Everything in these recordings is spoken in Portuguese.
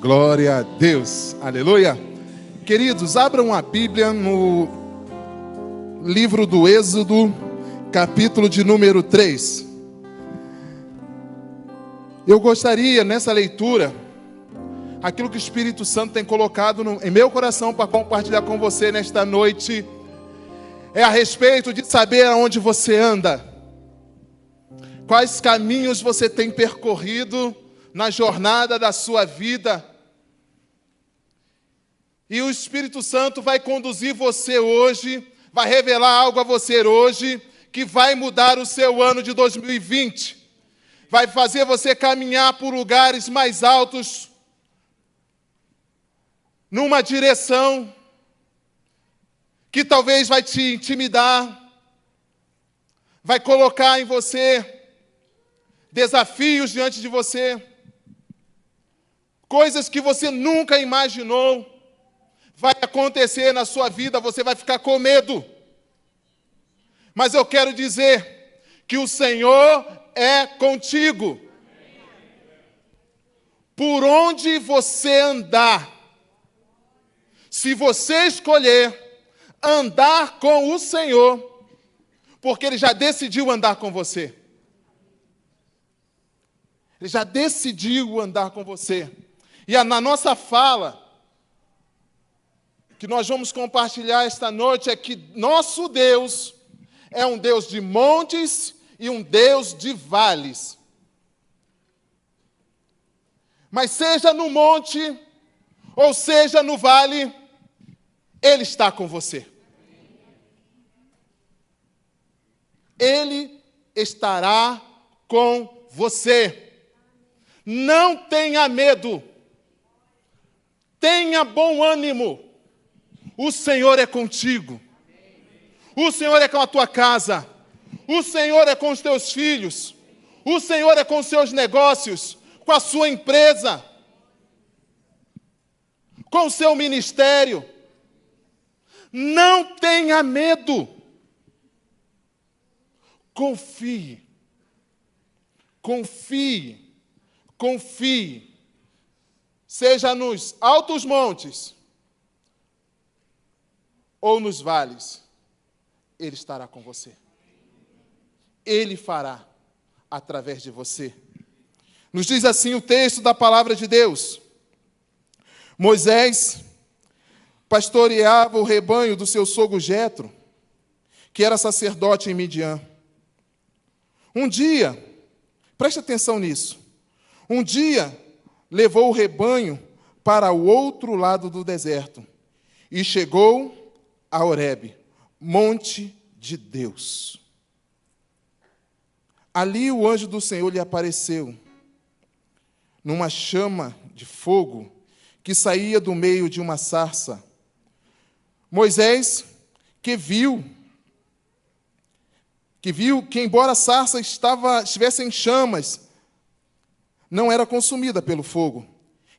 Glória a Deus, aleluia. Queridos, abram a Bíblia no livro do Êxodo, capítulo de número 3. Eu gostaria, nessa leitura, aquilo que o Espírito Santo tem colocado em meu coração para compartilhar com você nesta noite, é a respeito de saber aonde você anda, quais caminhos você tem percorrido na jornada da sua vida. E o Espírito Santo vai conduzir você hoje, vai revelar algo a você hoje, que vai mudar o seu ano de 2020. Vai fazer você caminhar por lugares mais altos, numa direção que talvez vai te intimidar, vai colocar em você desafios diante de você, coisas que você nunca imaginou vai acontecer na sua vida, você vai ficar com medo. Mas eu quero dizer que o Senhor é contigo. Por onde você andar, se você escolher andar com o Senhor, porque Ele já decidiu andar com você. Ele já decidiu andar com você. E na nossa fala, que nós vamos compartilhar esta noite, é que nosso Deus é um Deus de montes e um Deus de vales. Mas seja no monte, ou seja no vale, Ele está com você. Ele estará com você. Não tenha medo. Tenha bom ânimo. O Senhor é contigo. O Senhor é com a tua casa. O Senhor é com os teus filhos. O Senhor é com os seus negócios, com a sua empresa, com o seu ministério. Não tenha medo. Confie. Confie. Confie. Seja nos altos montes ou nos vales, Ele estará com você. Ele fará através de você. Nos diz assim o texto da palavra de Deus. Moisés pastoreava o rebanho do seu sogro Jetro, que era sacerdote em Midian. Um dia, preste atenção nisso, um dia levou o rebanho para o outro lado do deserto e chegou a Horebe, monte de Deus. Ali o anjo do Senhor lhe apareceu, numa chama de fogo que saía do meio de uma sarça. Moisés, que viu que embora a sarça estivesse em chamas, não era consumida pelo fogo.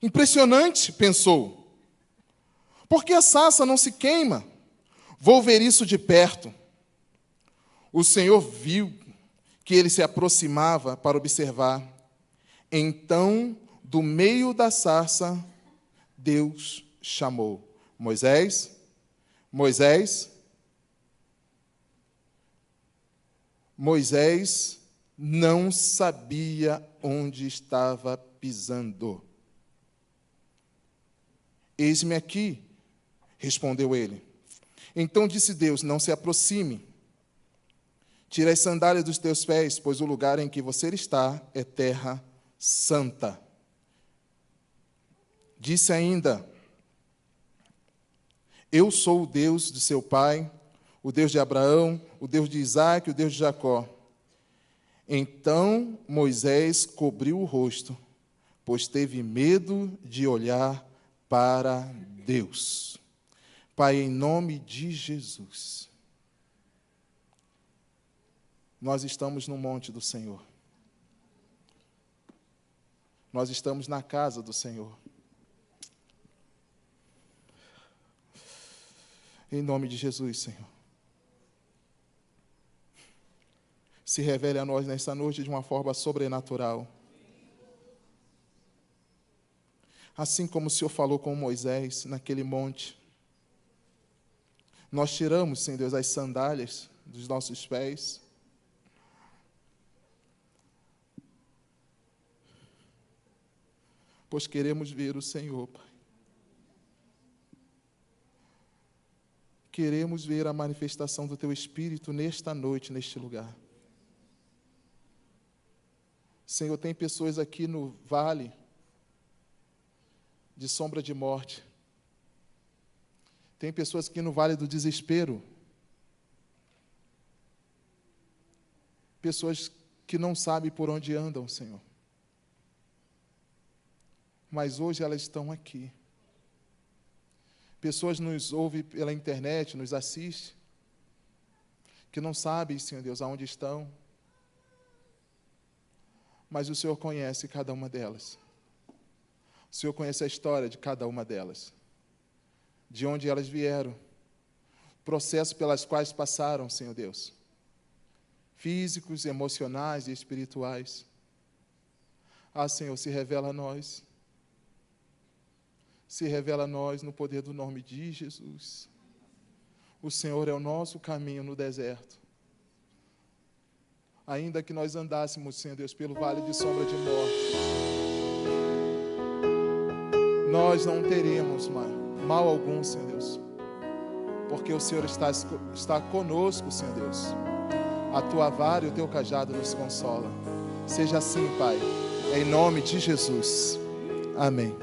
Impressionante, pensou. Por que a sarça não se queima? Vou ver isso de perto. O Senhor viu que ele se aproximava para observar. Então, do meio da sarça, Deus chamou: Moisés, Moisés. Moisés não sabia onde estava pisando. Eis-me aqui, respondeu ele. Então disse Deus: não se aproxime. Tira as sandálias dos teus pés, pois o lugar em que você está é terra santa. Disse ainda: eu sou o Deus de seu pai, o Deus de Abraão, o Deus de Isaque, o Deus de Jacó. Então Moisés cobriu o rosto, pois teve medo de olhar para Deus. Pai, em nome de Jesus, nós estamos no monte do Senhor. Nós estamos na casa do Senhor. Em nome de Jesus, Senhor. Se revele a nós nesta noite de uma forma sobrenatural. Assim como o Senhor falou com Moisés naquele monte. Nós tiramos, Senhor Deus, as sandálias dos nossos pés. Pois queremos ver o Senhor, Pai. Queremos ver a manifestação do Teu Espírito nesta noite, neste lugar. Senhor, tem pessoas aqui no vale de sombra de morte. Tem pessoas aqui no vale do desespero. Pessoas que não sabem por onde andam, Senhor. Mas hoje elas estão aqui. Pessoas nos ouvem pela internet, nos assistem, que não sabem, Senhor Deus, aonde estão. Mas o Senhor conhece cada uma delas. O Senhor conhece a história de cada uma delas. De onde elas vieram. Processos pelas quais passaram, Senhor Deus. Físicos, emocionais e espirituais. Ah, Senhor, se revela a nós. Se revela a nós no poder do nome de Jesus. O Senhor é o nosso caminho no deserto. Ainda que nós andássemos, Senhor Deus, pelo vale de sombra de morte, nós não teremos mal algum, Senhor Deus, porque o Senhor está conosco, Senhor Deus. A tua vara e o teu cajado nos consola. Seja assim, Pai, em nome de Jesus. Amém.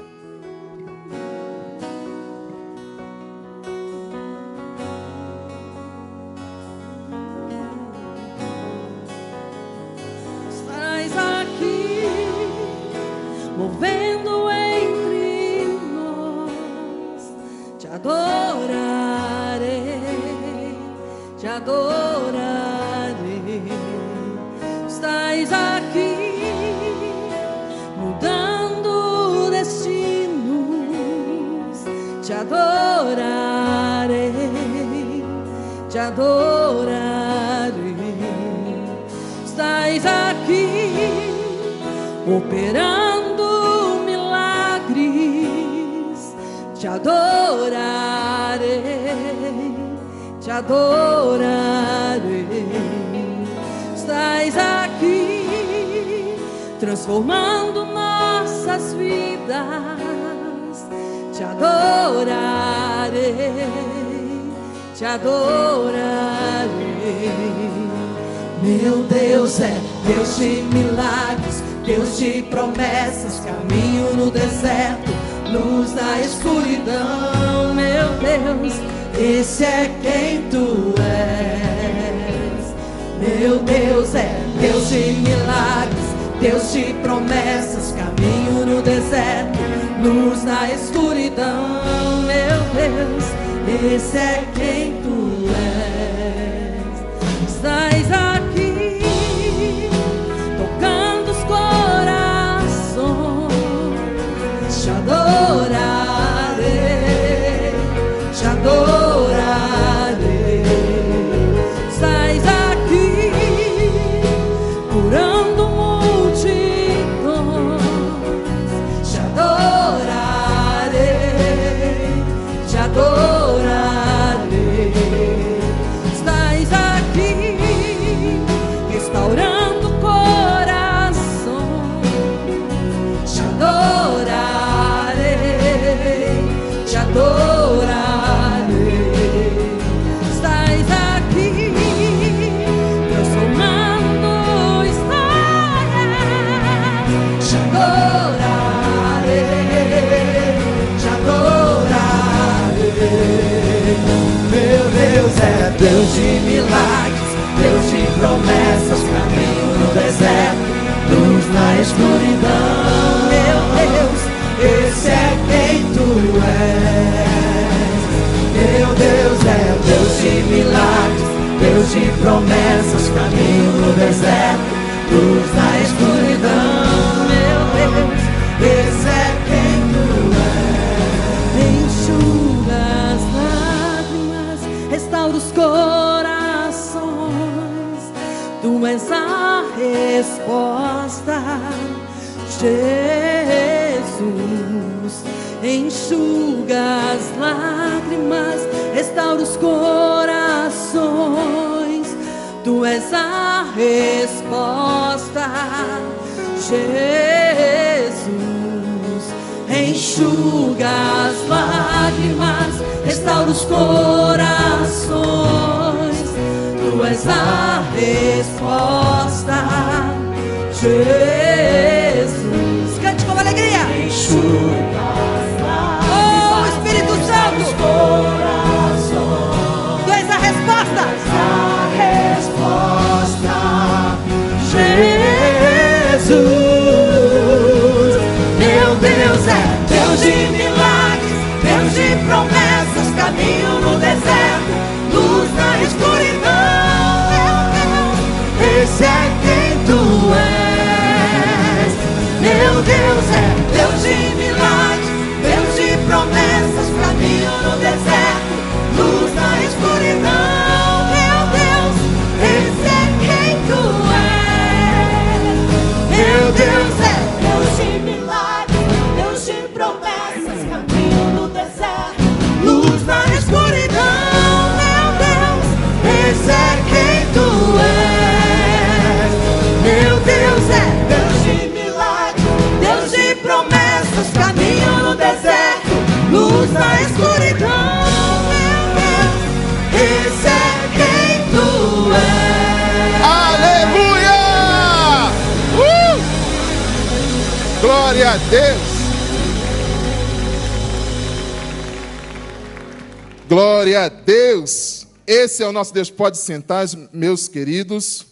Movendo entre nós, te adorarei, te adorarei. Estás aqui, mudando destinos, te adorarei, te adorarei. Estás aqui, operando te adorarei, te adorarei. Estás aqui, transformando nossas vidas. Te adorarei, te adorarei. Meu Deus é Deus de milagres, Deus de promessas, caminho no deserto, luz na escuridão. Meu Deus, esse é quem tu és. Meu Deus é Deus de milagres, Deus de promessas, caminho no deserto, luz na escuridão. Meu Deus, esse é quem tu és. Estás aqui, tocando os corações. Te adorarei, te adorarei. Estás aqui, curando multidões. Te adorarei, te adorarei. Estás aqui, restaurando corações. Te adorarei, te adorarei. Estás aqui, transformando histórias. Te adorarei, te adorarei. Meu Deus é Deus de milagres, Deus de promessas, caminho no deserto, luz na escuridão. Meu Deus, esse é quem tu és. Meu Deus é Deus de milagres, Deus de promessas, caminho no deserto, luz na escuridão. Meu Deus, esse é quem tu és. Enxuga as lágrimas, restaura os corações. Tu és a resposta, Jesus. enxuga as lágrimas, restaura os corações. Tu és a resposta, Jesus. Enxuga as lágrimas, restaura os corações. Tu és a resposta, Jesus. Cante com alegria. Enxuga as lágrimas, oh Espírito Santo, Tu és a resposta. Jesus, meu Deus é Deus de milagres, Deus de promessas, caminho no deserto, luz na escuridão. Meu Deus, esse é quem Tu és. Meu Deus é Deus de milagres, Deus de promessas, caminho no deserto, luz na escuridão. Meu Deus, esse é quem Tu és. Meu Deus é Deus de milagres, Deus de promessas, caminho no deserto, luz na escuridão. Meu Deus, esse é quem Tu és. Meu Deus é Deus de milagres, Deus de promessas, caminho no deserto, luz na escuridão. Meu Deus, esse é quem Tu és. Aleluia! Glória a Deus! Glória a Deus! Esse é o nosso Deus. Pode sentar, meus queridos.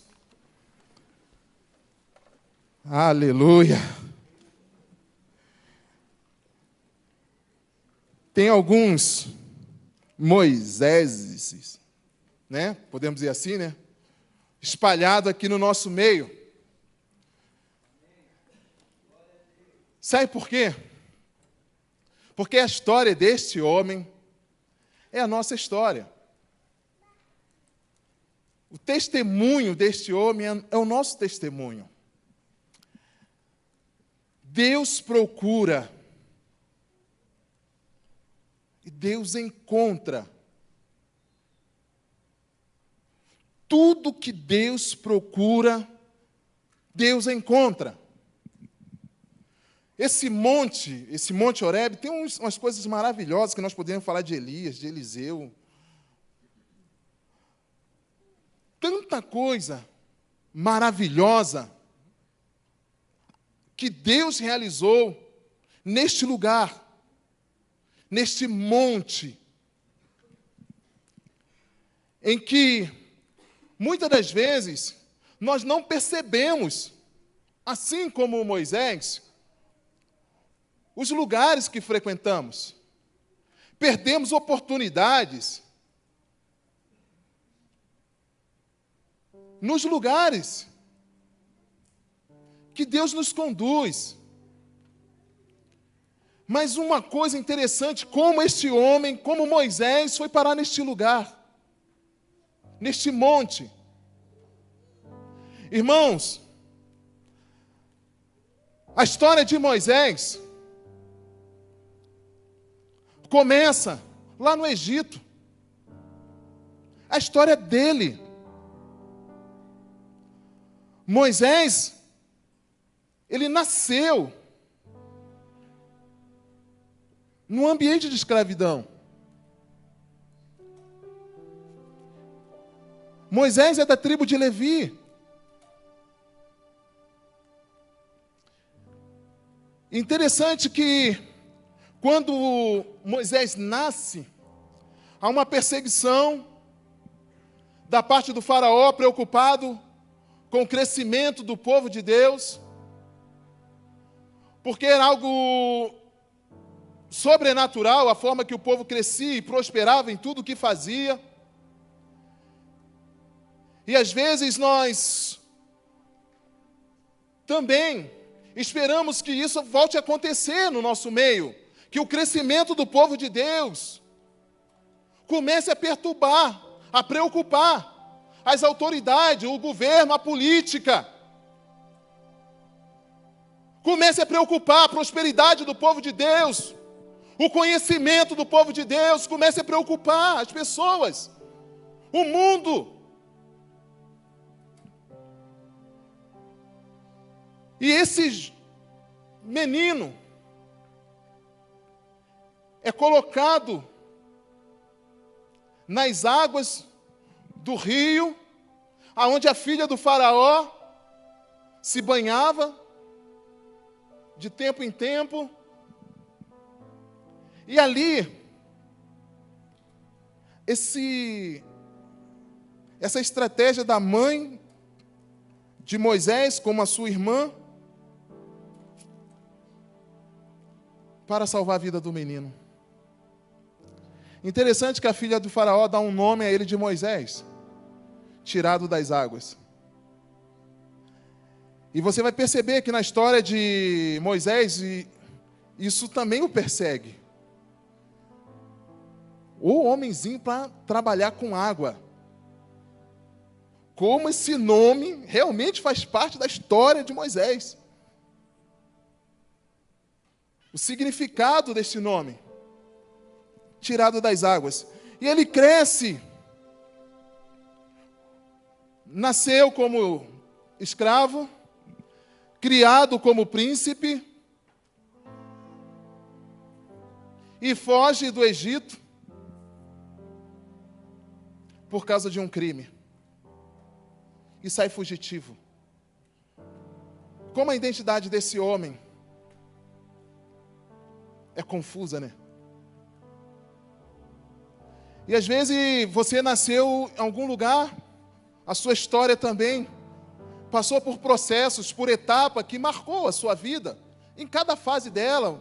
Aleluia! Tem alguns Moiséses, né? Podemos dizer assim, né? Espalhado aqui no nosso meio. Sabe por quê? Porque a história deste homem é a nossa história. O testemunho deste homem é o nosso testemunho. Deus procura e Deus encontra. Tudo que Deus procura, Deus encontra. Esse monte Horebe, tem umas coisas maravilhosas que nós podemos falar de Elias, de Eliseu. Tanta coisa maravilhosa que Deus realizou neste lugar, neste monte, em que, muitas das vezes, nós não percebemos, assim como Moisés, os lugares que frequentamos. Perdemos oportunidades nos lugares que Deus nos conduz. Mas uma coisa interessante, como este homem, como Moisés, foi parar neste lugar, neste monte. Irmãos, a história de Moisés começa lá no Egito. A história dele. Moisés, ele nasceu num ambiente de escravidão. Moisés é da tribo de Levi. Interessante que quando Moisés nasce, há uma perseguição da parte do faraó, preocupado com o crescimento do povo de Deus, porque era algo sobrenatural a forma que o povo crescia e prosperava em tudo o que fazia. E às vezes nós também esperamos que isso volte a acontecer no nosso meio, que o crescimento do povo de Deus comece a perturbar, a preocupar as autoridades, o governo, a política. Comece a preocupar a prosperidade do povo de Deus, o conhecimento do povo de Deus. Comece a preocupar as pessoas, o mundo. E esse menino é colocado nas águas do rio, aonde a filha do faraó se banhava de tempo em tempo. E ali, essa estratégia da mãe de Moisés, como a sua irmã, para salvar a vida do menino. Interessante que a filha do faraó dá um nome a ele de Moisés, tirado das águas. E você vai perceber que na história de Moisés, isso também o persegue. O homenzinho para trabalhar com água. Como esse nome realmente faz parte da história de Moisés. O significado desse nome, tirado das águas. E ele cresce, nasceu como escravo, criado como príncipe, e foge do Egito por causa de um crime. E sai fugitivo. Como a identidade desse homem é confusa, né? E às vezes você nasceu em algum lugar, a sua história também passou por processos, por etapa que marcou a sua vida, em cada fase dela,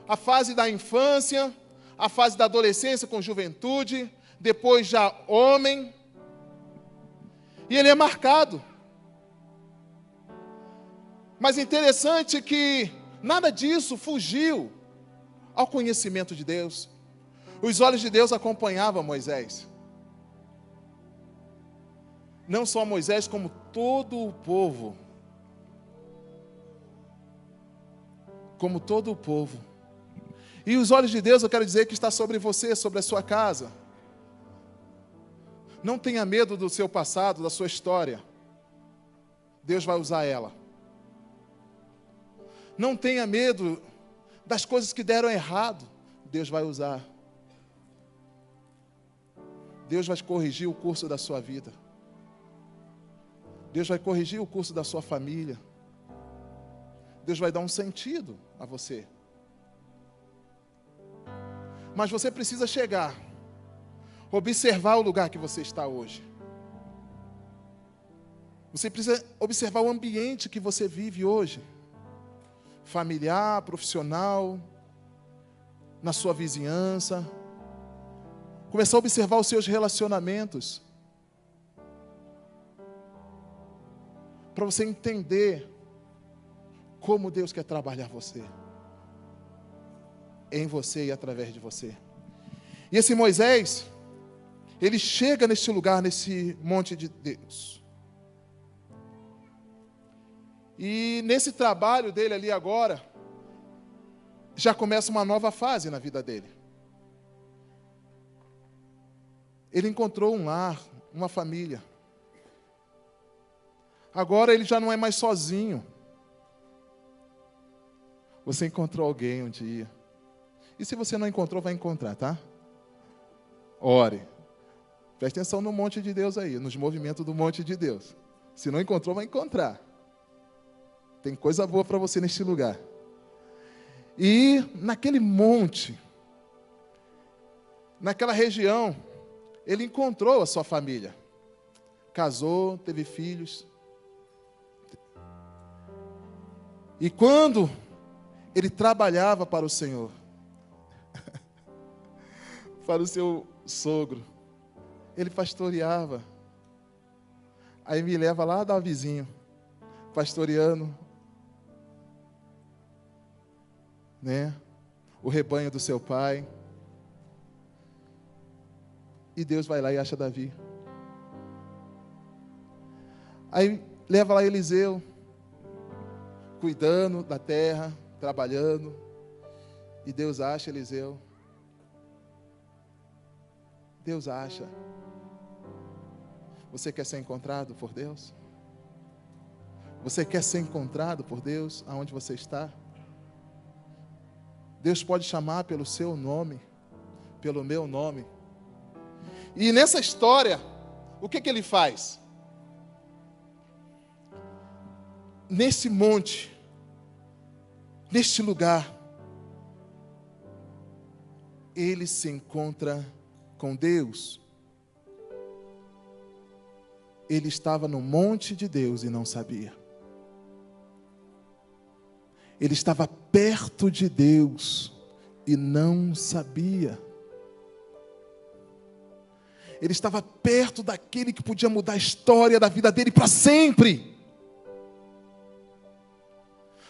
a fase da infância, a fase da adolescência com juventude, depois já homem, e ele é marcado. Mas interessante que nada disso fugiu ao conhecimento de Deus. Os olhos de Deus acompanhavam Moisés. Não só Moisés, como todo o povo. Como todo o povo. E os olhos de Deus, eu quero dizer que está sobre você, sobre a sua casa. Não tenha medo do seu passado, da sua história. Deus vai usar ela. Não tenha medo das coisas que deram errado. Deus vai usar. Deus vai corrigir o curso da sua vida. Deus vai corrigir o curso da sua família. Deus vai dar um sentido a você. Mas você precisa chegar, observar o lugar que você está hoje. Você precisa observar o ambiente que você vive hoje. Familiar, profissional, na sua vizinhança. Começar a observar os seus relacionamentos. Para você entender como Deus quer trabalhar você. Em você e através de você. E esse Moisés, ele chega neste lugar, nesse monte de Deus. E nesse trabalho dele ali agora, já começa uma nova fase na vida dele. Ele encontrou um lar, uma família. Agora ele já não é mais sozinho. Você encontrou alguém um dia. E se você não encontrou, vai encontrar, tá? Ore. Preste atenção no monte de Deus aí, nos movimentos do monte de Deus. Se não encontrou, vai encontrar. Tem coisa boa para você neste lugar. E naquele monte, naquela região, ele encontrou a sua família. Casou, teve filhos. E quando ele trabalhava para o Senhor, para o seu sogro, ele pastoreava. Aí me leva lá da vizinho, pastoreando, né, o rebanho do seu pai. E Deus vai lá e acha Davi. Aí leva lá Eliseu, cuidando da terra, trabalhando. E Deus acha Eliseu. Deus acha. Você quer ser encontrado por Deus? Você quer ser encontrado por Deus aonde você está? Deus pode chamar pelo seu nome, pelo meu nome. E nessa história, o que ele faz? Nesse monte, neste lugar, ele se encontra com Deus. Ele estava no monte de Deus e não sabia. Ele estava perto de Deus e não sabia. Ele estava perto daquele que podia mudar a história da vida dele para sempre.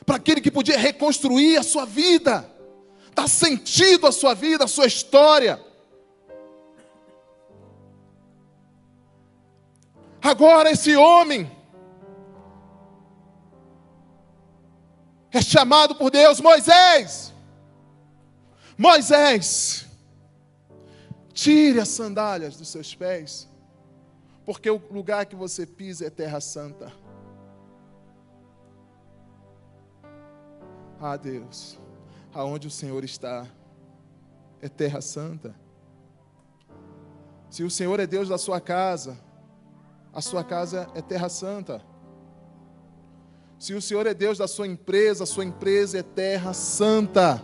Para aquele que podia reconstruir a sua vida, dar sentido à sua vida, à sua história. Agora esse homem é chamado por Deus: Moisés, Moisés, tire as sandálias dos seus pés, porque o lugar que você pisa é terra santa. Ah, Deus, aonde o Senhor está é terra santa. Se o Senhor é Deus da sua casa, a sua casa é terra santa. Se o Senhor é Deus da sua empresa, a sua empresa é terra santa.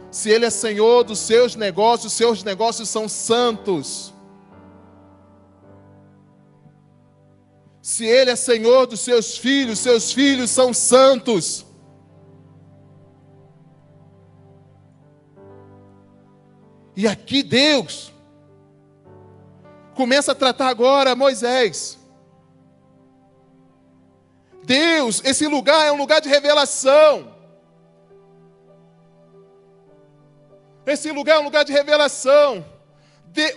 Se Ele é Senhor dos seus negócios são santos. Se Ele é Senhor dos seus filhos são santos. E aqui Deus começa a tratar agora Moisés. Deus, esse lugar é um lugar de revelação. Esse lugar é um lugar de revelação.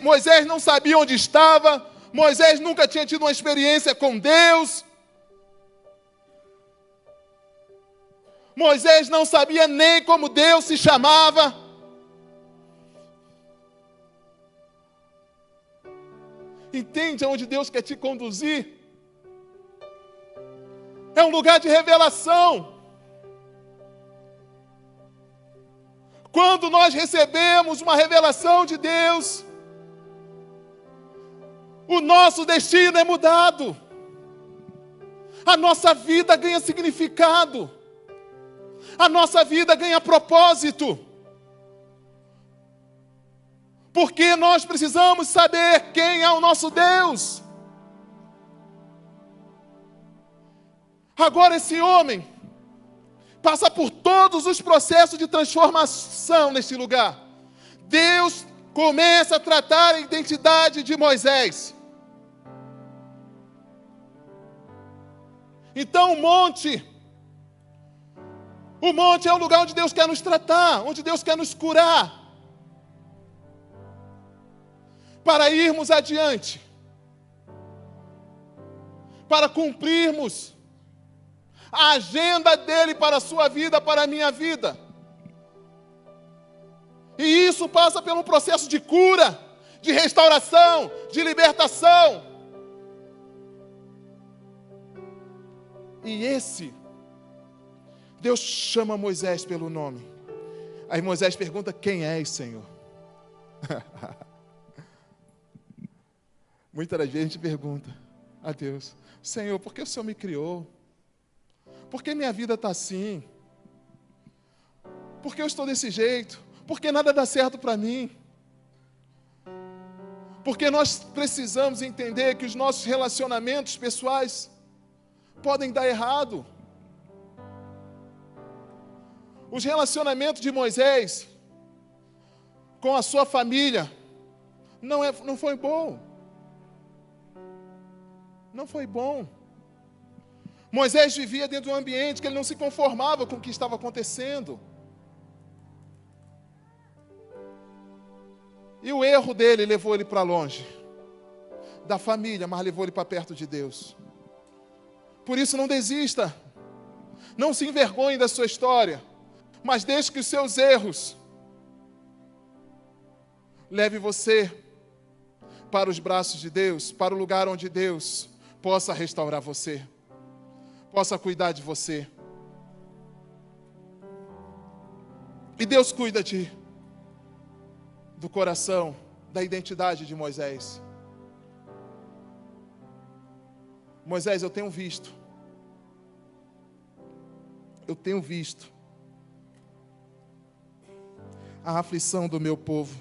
Moisés não sabia onde estava. Moisés nunca tinha tido uma experiência com Deus. Moisés não sabia nem como Deus se chamava. Entende aonde Deus quer te conduzir? É um lugar de revelação. Quando nós recebemos uma revelação de Deus, o nosso destino é mudado. A nossa vida ganha significado. A nossa vida ganha propósito. Porque nós precisamos saber quem é o nosso Deus. Agora esse homem passa por todos os processos de transformação nesse lugar. Deus começa a tratar a identidade de Moisés. Então o monte é o lugar onde Deus quer nos tratar, onde Deus quer nos curar. Para irmos adiante, para cumprirmos a agenda dele para a sua vida, para a minha vida. E isso passa pelo processo de cura, de restauração, de libertação. E Deus chama Moisés pelo nome. Aí Moisés pergunta: quem és, Senhor? Muitas das vezes a gente pergunta a Deus: Senhor, por que o Senhor me criou? Por que minha vida está assim? Por que eu estou desse jeito? Por que nada dá certo para mim? Porque nós precisamos entender que os nossos relacionamentos pessoais podem dar errado. Os relacionamentos de Moisés com a sua família não foi bom. Não foi bom. Moisés vivia dentro de um ambiente que ele não se conformava com o que estava acontecendo. E o erro dele levou ele para longe da família, mas levou ele para perto de Deus. Por isso não desista. Não se envergonhe da sua história, mas deixe que os seus erros leve você para os braços de Deus, para o lugar onde Deus possa restaurar você, possa cuidar de você. E Deus cuida do coração, da identidade de Moisés. Moisés, eu tenho visto a aflição do meu povo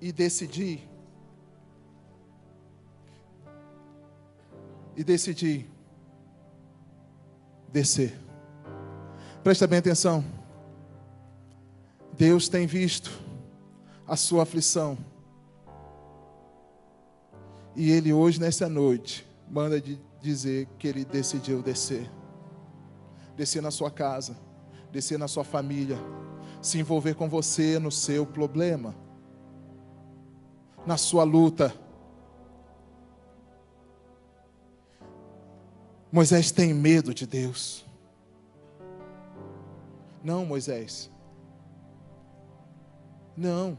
e decidi descer. Presta bem atenção. Deus tem visto a sua aflição. E Ele hoje, nessa noite, manda dizer que Ele decidiu descer. Descer na sua casa, descer na sua família, se envolver com você no seu problema, na sua luta. Moisés tem medo de Deus. Não, Moisés. Não.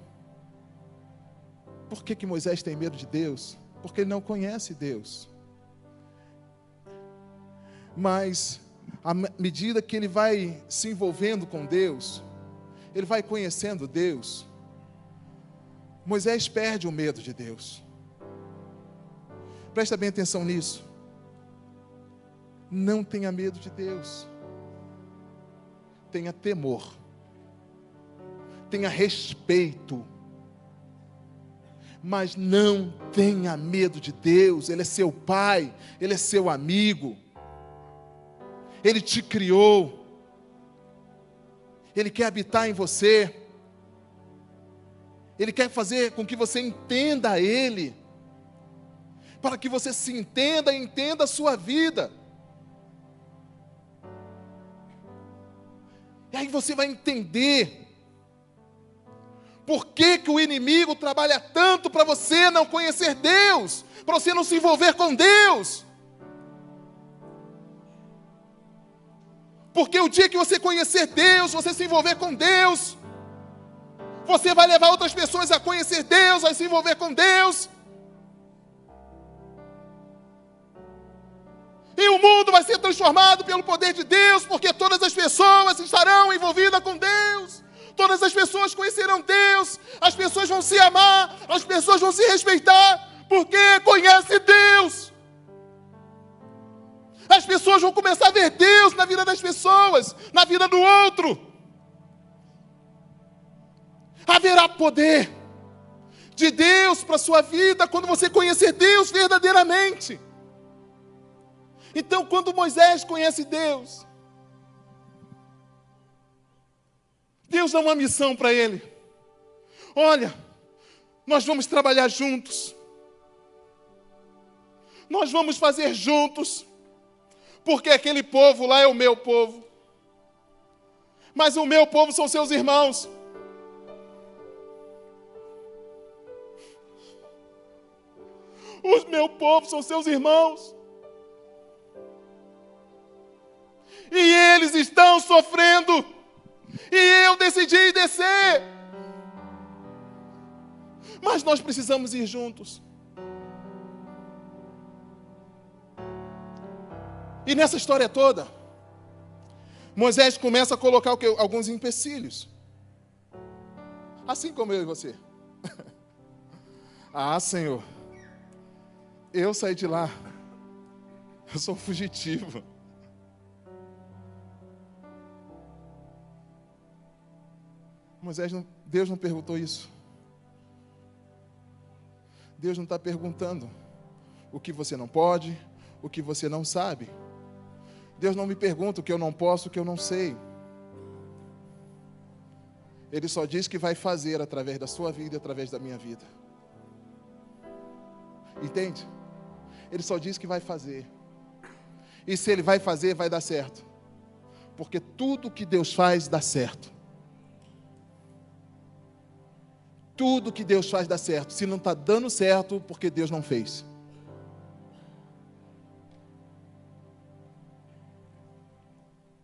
Por que Moisés tem medo de Deus? Porque ele não conhece Deus. Mas, à medida que ele vai se envolvendo com Deus, ele vai conhecendo Deus, Moisés perde o medo de Deus. Presta bem atenção nisso. Não tenha medo de Deus. Tenha temor. Tenha respeito. Mas não tenha medo de Deus. Ele é seu pai, Ele é seu amigo. Ele te criou. Ele quer habitar em você. Ele quer fazer com que você entenda Ele, para que você se entenda e entenda a sua vida. E aí você vai entender por que o inimigo trabalha tanto para você não conhecer Deus, para você não se envolver com Deus. Porque o dia que você conhecer Deus, você se envolver com Deus, você vai levar outras pessoas a conhecer Deus, a se envolver com Deus. E o mundo vai ser transformado pelo poder de Deus, porque todas as pessoas estarão envolvidas com Deus. Todas as pessoas conhecerão Deus, as pessoas vão se amar, as pessoas vão se respeitar, porque conhece Deus. As pessoas vão começar a ver Deus na vida das pessoas, na vida do outro. Haverá poder de Deus para a sua vida quando você conhecer Deus verdadeiramente. Então, quando Moisés conhece Deus, Deus dá uma missão para ele. Olha, nós vamos trabalhar juntos. Nós vamos fazer juntos. Porque aquele povo lá é o meu povo. Mas o meu povo são seus irmãos. Os meus povos são seus irmãos. E eles estão sofrendo. E eu decidi descer. Mas nós precisamos ir juntos. E nessa história toda, Moisés começa a colocar alguns empecilhos. Assim como eu e você. Ah, Senhor, eu saí de lá. Eu sou fugitivo. Deus não perguntou isso. Deus não está perguntando o que você não pode, o que você não sabe. Deus não me pergunta o que eu não posso, o que eu não sei. Ele só diz que vai fazer através da sua vida e através da minha vida. Entende? Ele só diz que vai fazer. E se Ele vai fazer, vai dar certo. Porque tudo que Deus faz, dá certo. Tudo que Deus faz dá certo. Se não está dando certo, porque Deus não fez.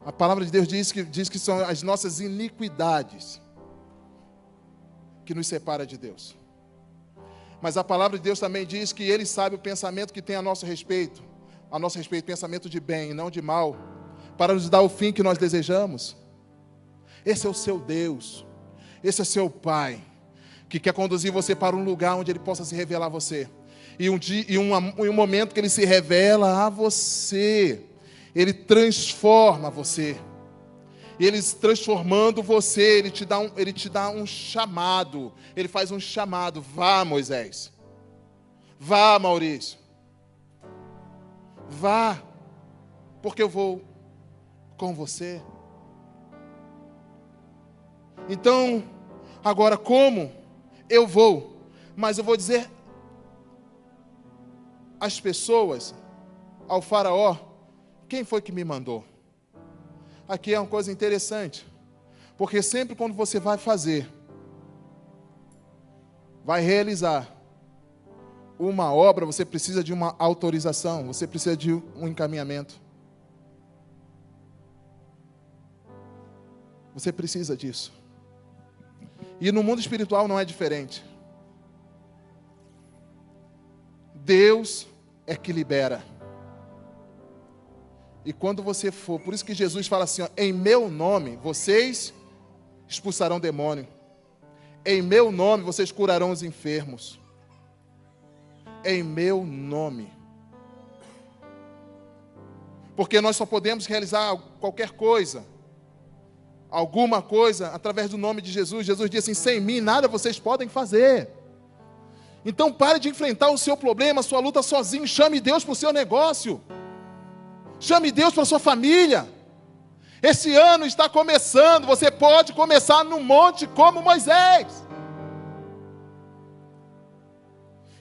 A palavra de Deus diz que são as nossas iniquidades que nos separa de Deus. Mas a palavra de Deus também diz que Ele sabe o pensamento que tem a nosso respeito, pensamento de bem e não de mal, para nos dar o fim que nós desejamos. Esse é o seu Deus, esse é seu Pai, que quer conduzir você para um lugar onde Ele possa se revelar a você. E um momento que Ele se revela a você, Ele transforma você. E Ele transformando você, Ele te dá um chamado. Ele faz um chamado. Vá, Moisés. Vá, Maurício. Vá, porque eu vou com você. Então, agora como? Eu vou. Mas eu vou dizer às pessoas, ao faraó, quem foi que me mandou? Aqui é uma coisa interessante, porque sempre quando você vai fazer, vai realizar uma obra, você precisa de uma autorização, você precisa de um encaminhamento. Você precisa disso. E no mundo espiritual não é diferente. Deus é que libera. E quando você for, por isso que Jesus fala assim, ó, em meu nome vocês expulsarão demônio. Em meu nome vocês curarão os enfermos. Em meu nome. Porque nós só podemos realizar qualquer coisa, alguma coisa, através do nome de Jesus. Jesus disse assim, sem mim nada vocês podem fazer. Então pare de enfrentar o seu problema, a sua luta sozinho. Chame Deus para o seu negócio. Chame Deus para a sua família. Esse ano está começando. Você pode começar no monte como Moisés.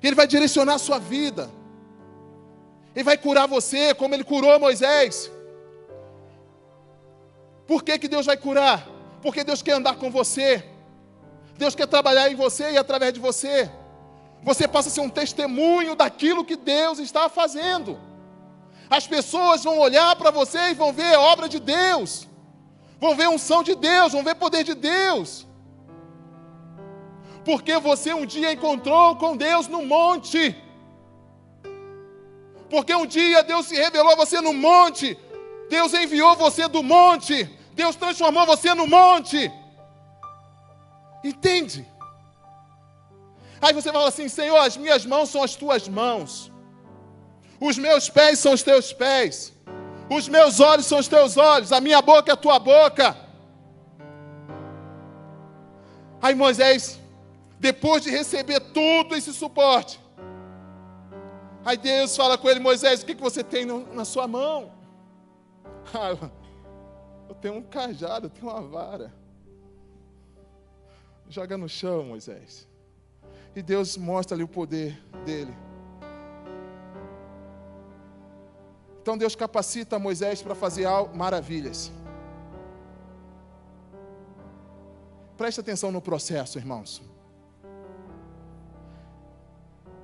Ele vai direcionar a sua vida. Ele vai curar você como Ele curou Moisés. Por que Deus vai curar? Porque Deus quer andar com você. Deus quer trabalhar em você e através de você. Você passa a ser um testemunho daquilo que Deus está fazendo. As pessoas vão olhar para você e vão ver a obra de Deus. Vão ver a unção de Deus, vão ver o poder de Deus. Porque você um dia encontrou com Deus no monte. Porque um dia Deus se revelou a você no monte. Deus enviou você do monte. Deus transformou você no monte. Entende? Aí você fala assim, Senhor, as minhas mãos são as tuas mãos. Os meus pés são os teus pés. Os meus olhos são os teus olhos. A minha boca é a tua boca. Aí Moisés, depois de receber todo esse suporte, aí Deus fala com ele, Moisés, o que você tem na sua mão? Eu tenho um cajado, eu tenho uma vara. Joga no chão, Moisés. E Deus mostra ali o poder dele. Então Deus capacita Moisés para fazer maravilhas. Preste atenção no processo, irmãos.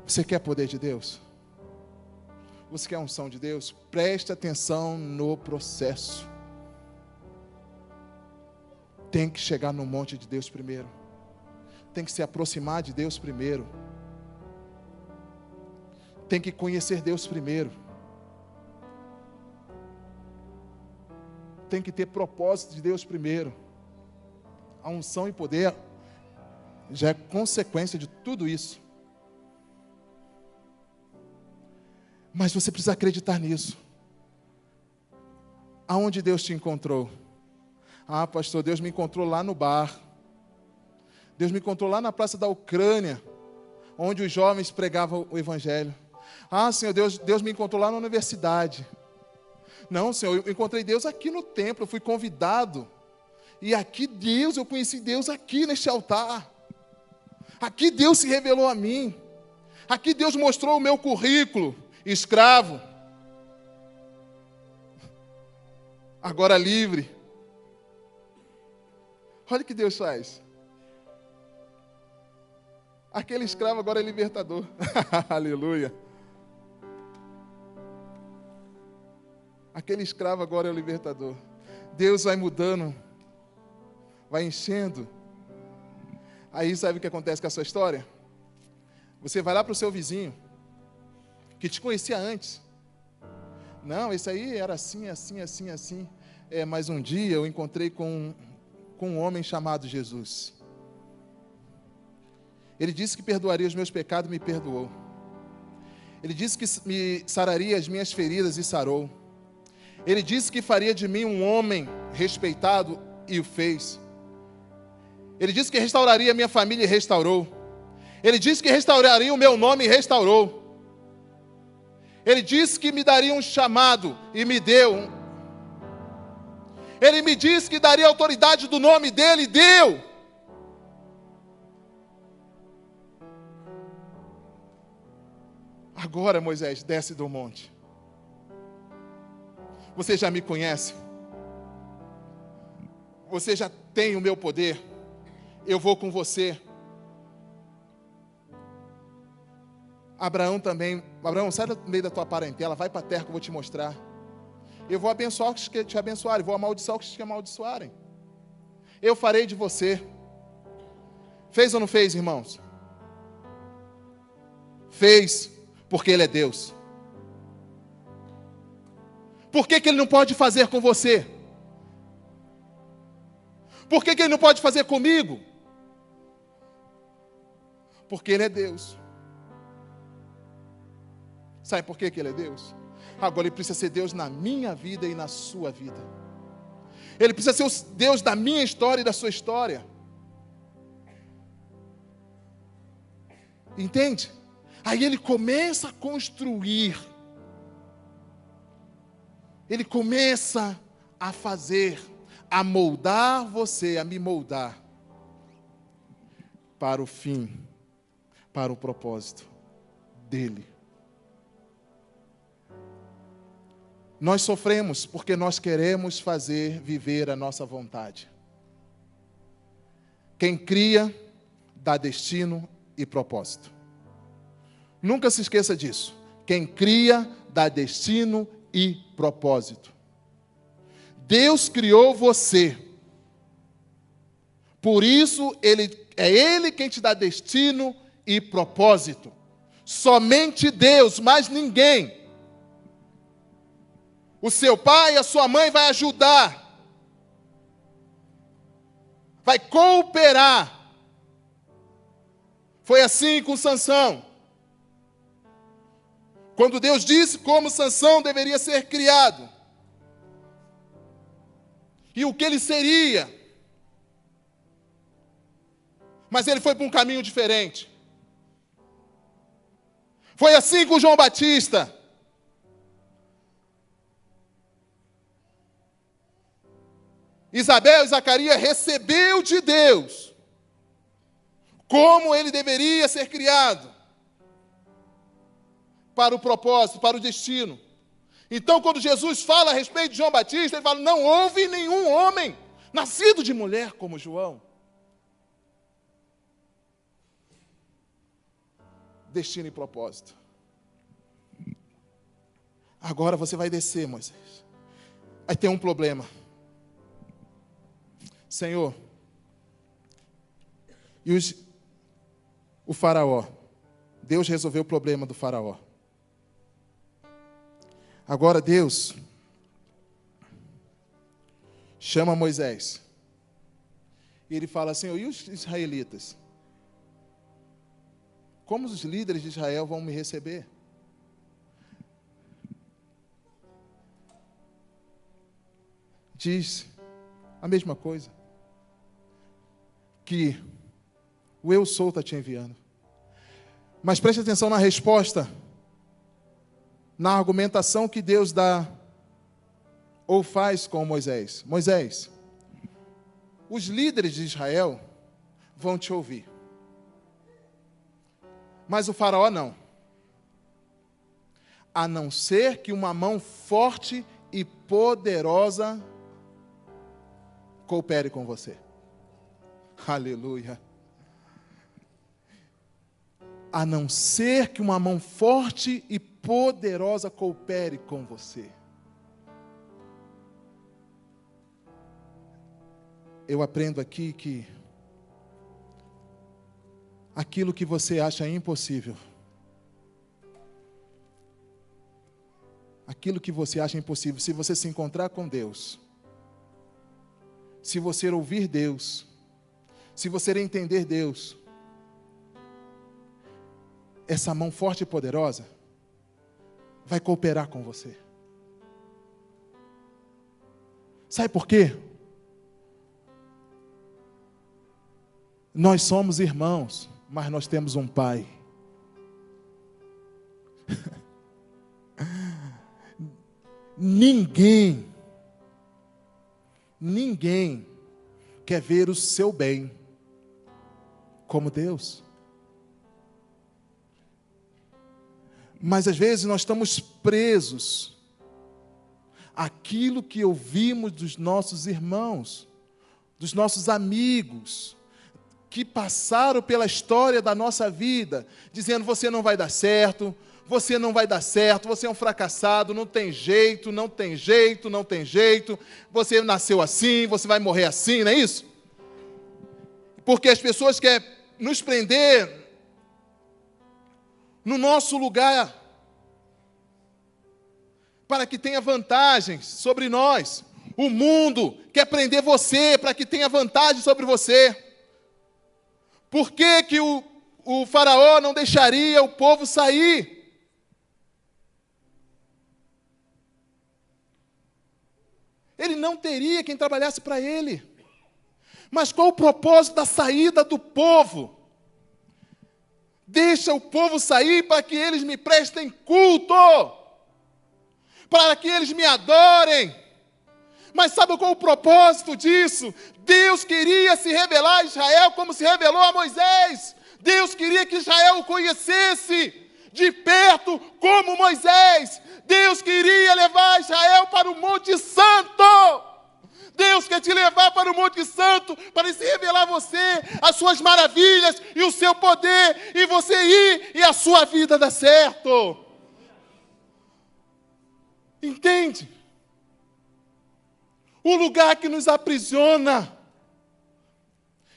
Você quer poder de Deus? Você quer a unção de Deus? Preste atenção no processo. Tem que chegar no monte de Deus primeiro. Tem que se aproximar de Deus primeiro. Tem que conhecer Deus primeiro. Tem que ter propósito de Deus primeiro. A unção e poder já é consequência de tudo isso. Mas você precisa acreditar nisso. Aonde Deus te encontrou? Ah, pastor, Deus me encontrou lá no bar. Deus me encontrou lá na praça da Ucrânia, onde os jovens pregavam o evangelho. Ah, Senhor, Deus me encontrou lá na universidade. Não, Senhor, eu encontrei Deus aqui no templo, eu fui convidado. E aqui eu conheci Deus aqui neste altar. Aqui Deus se revelou a mim. Aqui Deus mostrou o meu currículo, escravo. Agora livre. Olha o que Deus faz. Aquele escravo agora é libertador. Aleluia. Aquele escravo agora é o libertador. Deus vai mudando, vai enchendo. Aí sabe o que acontece com a sua história? Você vai lá para o seu vizinho, que te conhecia antes. Não, esse aí era assim, assim, assim, assim. Mas um dia eu encontrei com um homem chamado Jesus. Ele disse que perdoaria os meus pecados e me perdoou. Ele disse que me sararia as minhas feridas e sarou. Ele disse que faria de mim um homem respeitado e o fez. Ele disse que restauraria a minha família e restaurou. Ele disse que restauraria o meu nome e restaurou. Ele disse que me daria um chamado e me deu. Ele me disse que daria autoridade do nome dele e deu. Agora, Moisés, desce do monte. Você já me conhece? Você já tem o meu poder? Eu vou com você. Abraão também. Abraão, sai do meio da tua parentela, vai para a terra que eu vou te mostrar. Eu vou abençoar os que te abençoarem, vou amaldiçoar os que te amaldiçoarem. Eu farei de você. Fez ou não fez, irmãos? Fez, porque Ele é Deus. Por que Ele não pode fazer com você? Por que Ele não pode fazer comigo? Porque Ele é Deus. Sabe por que Ele é Deus? Agora Ele precisa ser Deus na minha vida e na sua vida. Ele precisa ser o Deus da minha história e da sua história. Entende? Aí Ele começa a construir. Ele começa a fazer, a moldar você, a me moldar para o fim, para o propósito dEle. Nós sofremos porque nós queremos viver a nossa vontade. Quem cria, dá destino e propósito. Nunca se esqueça disso. Quem cria, dá destino e propósito. Deus criou você. Por isso, é Ele quem te dá destino e propósito. Somente Deus, mais ninguém. O seu pai e a sua mãe vai ajudar. Vai cooperar. Foi assim com Sansão. Quando Deus disse como Sansão deveria ser criado. E o que ele seria. Mas ele foi para um caminho diferente. Foi assim com João Batista. Isabel e Zacarias recebeu de Deus como ele deveria ser criado para o propósito, para o destino. Então, quando Jesus fala a respeito de João Batista, ele fala, não houve nenhum homem nascido de mulher como João. Destino e propósito. Agora você vai descer, Moisés. Aí tem um problema. Senhor, e o faraó? Deus resolveu o problema do faraó. Agora Deus chama Moisés. E ele fala, Senhor, e os israelitas? Como os líderes de Israel vão me receber? Diz a mesma coisa. Que o eu sou está te enviando. Mas preste atenção na resposta, na argumentação que Deus dá ou faz com Moisés. Moisés, os líderes de Israel vão te ouvir. Mas o faraó não. A não ser que uma mão forte e poderosa coopere com você. Aleluia. A não ser que uma mão forte e poderosa coopere com você. eu aprendo aqui que aquilo que você acha impossível, se você se encontrar com Deus, se você ouvir Deus, se você entender Deus, essa mão forte e poderosa vai cooperar com você. Sabe por quê? Nós somos irmãos, mas nós temos um Pai. Ninguém quer ver o seu bem como Deus. Mas às vezes nós estamos presos àquilo que ouvimos dos nossos irmãos, dos nossos amigos, que passaram pela história da nossa vida, dizendo: você não vai dar certo, você não vai dar certo, você é um fracassado, não tem jeito, você nasceu assim, você vai morrer assim, não é isso? Porque as pessoas querem nos prender no nosso lugar, para que tenha vantagens sobre nós. O mundo quer prender você para que tenha vantagem sobre você. Por que que o faraó não deixaria o povo sair? Ele não teria quem trabalhasse para ele. Mas qual o propósito da saída do povo? Deixa o povo sair para que eles me prestem culto, para que eles me adorem. Mas sabe qual o propósito disso? Deus queria se revelar a Israel como se revelou a Moisés. Deus queria que Israel o conhecesse de perto como Moisés. Deus queria levar Israel para o Monte Santo. Deus quer te levar para o Monte Santo, para se revelar a você, as suas maravilhas e o seu poder, e você ir e a sua vida dar certo. Entende? O lugar que nos aprisiona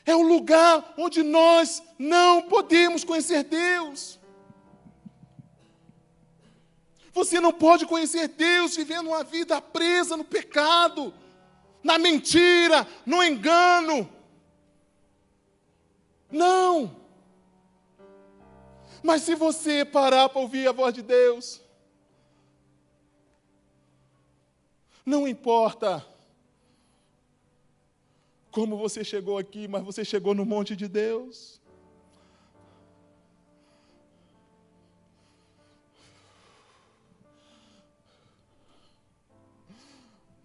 é o lugar onde nós não podemos conhecer Deus. Você não pode conhecer Deus vivendo uma vida presa no pecado, na mentira, no engano. Não. Mas se você parar para ouvir a voz de Deus, não importa como você chegou aqui, mas você chegou no monte de Deus.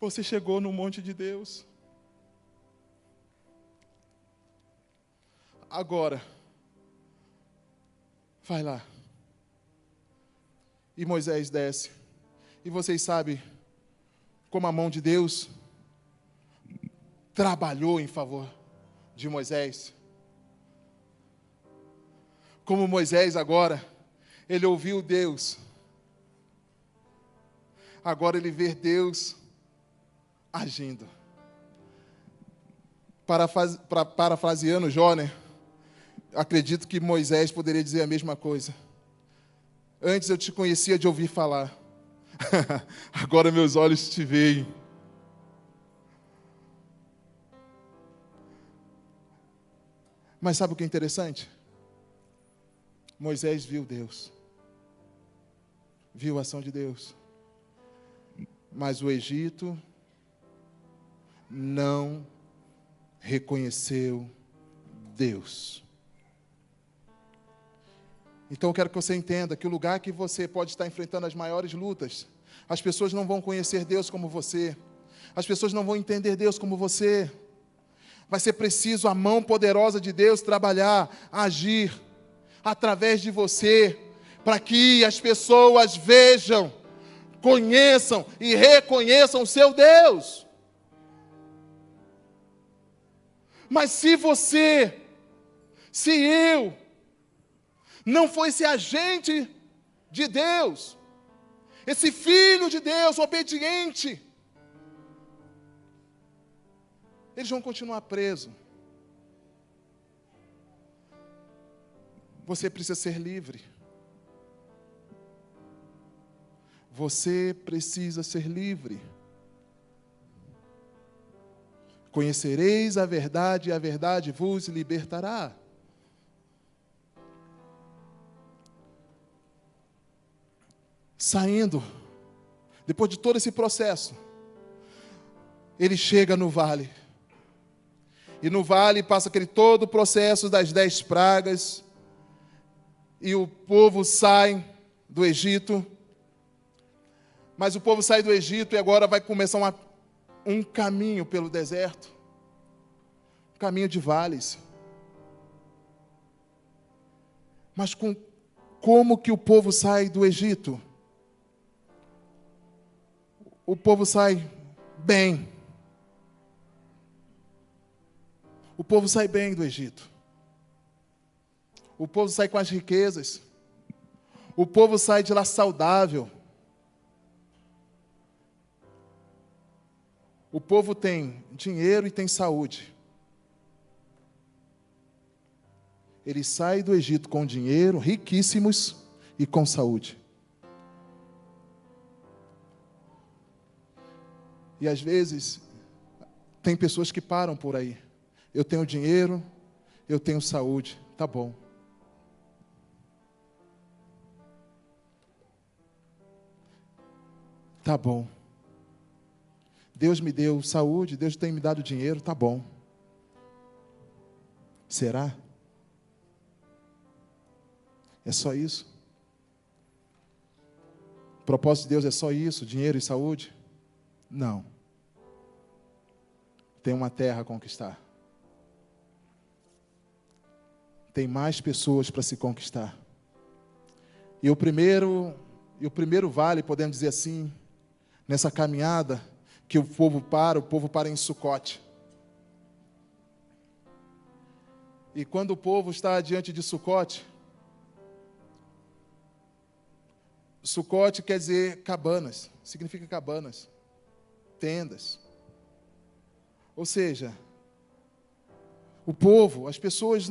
Você chegou no monte de Deus. Agora, vai lá. E Moisés desce. E vocês sabem como a mão de Deus trabalhou em favor de Moisés. Como Moisés agora, ele ouviu Deus. Agora ele vê Deus agindo. Parafraseando Joner, acredito que Moisés poderia dizer a mesma coisa. Antes eu te conhecia de ouvir falar. Agora meus olhos te veem. Mas sabe o que é interessante? Moisés viu Deus. Viu a ação de Deus. Mas o Egito não reconheceu Deus. Então eu quero que você entenda que o lugar que você pode estar enfrentando as maiores lutas, as pessoas não vão conhecer Deus como você, as pessoas não vão entender Deus como você. Vai ser preciso a mão poderosa de Deus trabalhar, agir através de você, para que as pessoas vejam, conheçam e reconheçam o seu Deus. Mas se eu não for esse agente de Deus, esse filho de Deus obediente, Eles vão continuar presos. Você precisa ser livre. Você precisa ser livre. Conhecereis a verdade, e a verdade vos libertará. Saindo, depois de todo esse processo, ele chega no vale. E no vale passa aquele todo o processo das 10 pragas. E o povo sai do Egito. Mas o povo sai do Egito e agora vai começar um caminho pelo deserto. Um caminho de vales. Mas como que o povo sai do Egito? O povo sai bem. O povo sai bem do Egito. O povo sai com as riquezas. O povo sai de lá saudável. O povo tem dinheiro e tem saúde. Eles saem do Egito com dinheiro, riquíssimos e com saúde. E às vezes, tem pessoas que param por aí. Eu tenho dinheiro, eu tenho saúde, tá bom. Tá bom. Deus me deu saúde, Deus tem me dado dinheiro, tá bom. Será? É só isso? O propósito de Deus é só isso, dinheiro e saúde? Não. Tem uma terra a conquistar. Tem mais pessoas para se conquistar. E o primeiro vale, podemos dizer assim, nessa caminhada, que o povo para em Sucote. E quando o povo está diante de Sucote, Sucote quer dizer cabanas, significa cabanas, tendas. Ou seja, o povo, as pessoas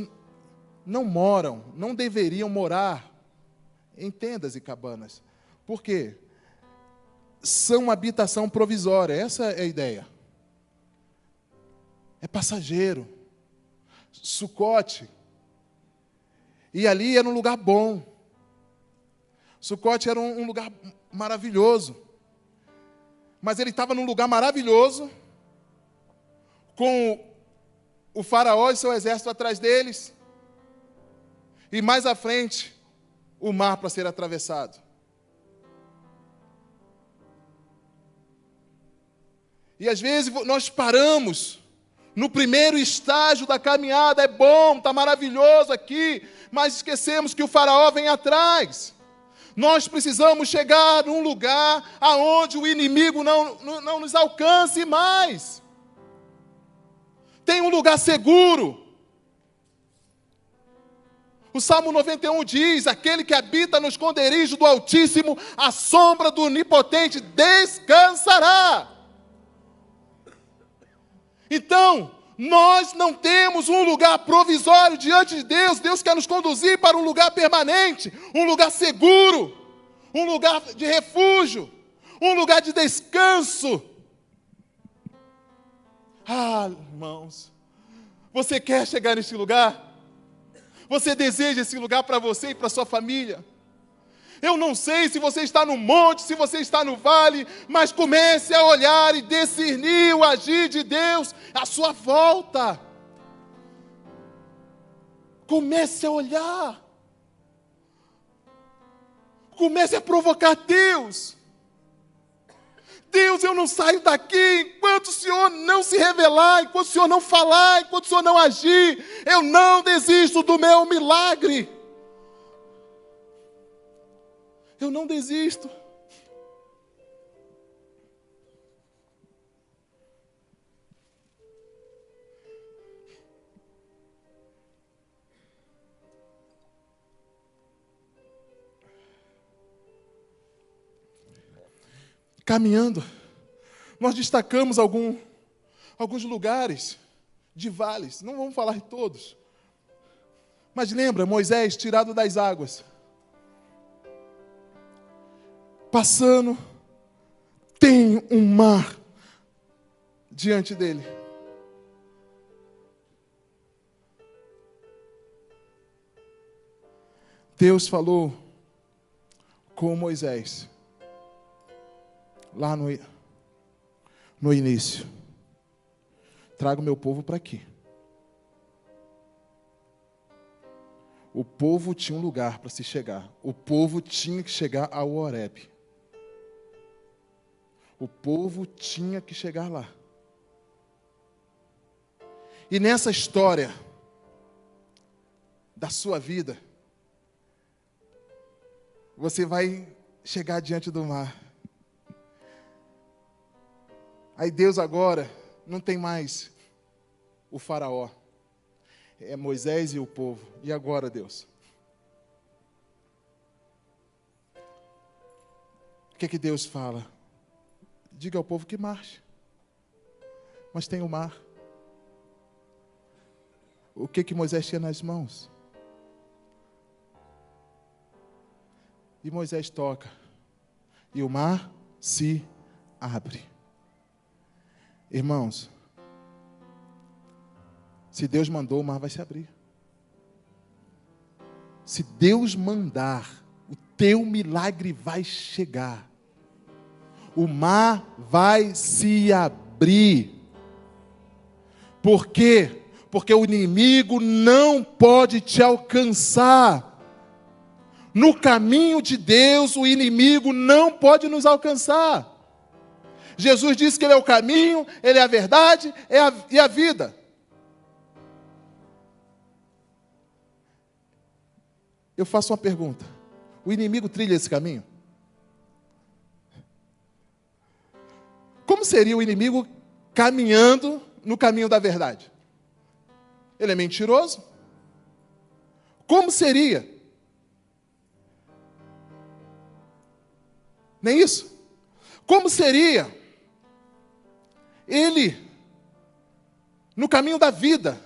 não moram, não deveriam morar em tendas e cabanas. Por quê? São habitação provisória, essa é a ideia. É passageiro. Sucote. E ali era um lugar bom. Sucote era um lugar maravilhoso. Mas ele estava num lugar maravilhoso, com o faraó e seu exército atrás deles. E mais à frente, o mar para ser atravessado. E às vezes nós paramos no primeiro estágio da caminhada, é bom, está maravilhoso aqui, mas esquecemos que o faraó vem atrás. Nós precisamos chegar num lugar aonde o inimigo não nos alcance mais. Tem um lugar seguro. O Salmo 91 diz: aquele que habita no esconderijo do Altíssimo, à sombra do Onipotente descansará. Então, nós não temos um lugar provisório diante de Deus. Deus quer nos conduzir para um lugar permanente, um lugar seguro, um lugar de refúgio, um lugar de descanso. Ah, irmãos, você quer chegar neste lugar? Você deseja esse lugar para você e para sua família? Eu não sei se você está no monte, se você está no vale, mas comece a olhar e discernir o agir de Deus à sua volta. Comece a olhar. Comece a provocar Deus. Deus, eu não saio daqui enquanto o Senhor não se revelar, enquanto o Senhor não falar, enquanto o Senhor não agir. Eu não desisto do meu milagre. Eu não desisto. Caminhando, nós destacamos alguns lugares de vales, não vamos falar de todos. Mas lembra, Moisés tirado das águas, passando, tem um mar diante dele. Deus falou com Moisés, lá no início: traga o meu povo para aqui. O povo tinha um lugar para se chegar. O povo tinha que chegar ao Horebe. O povo tinha que chegar lá. E nessa história da sua vida, você vai chegar diante do mar. Aí Deus agora não tem mais o faraó. É Moisés e o povo. E agora, Deus? O que Deus fala? Diga ao povo que marche. Mas tem o mar. O que Moisés tinha nas mãos? E Moisés toca. E o mar se abre. Irmãos, se Deus mandou, o mar vai se abrir. Se Deus mandar, o teu milagre vai chegar. O mar vai se abrir. Por quê? Porque o inimigo não pode te alcançar. No caminho de Deus, o inimigo não pode nos alcançar. Jesus disse que Ele é o caminho, Ele é a verdade e a vida. Eu faço uma pergunta: o inimigo trilha esse caminho? Como seria o inimigo caminhando no caminho da verdade? Ele é mentiroso? Como seria? Nem isso? Como seria ele no caminho da vida?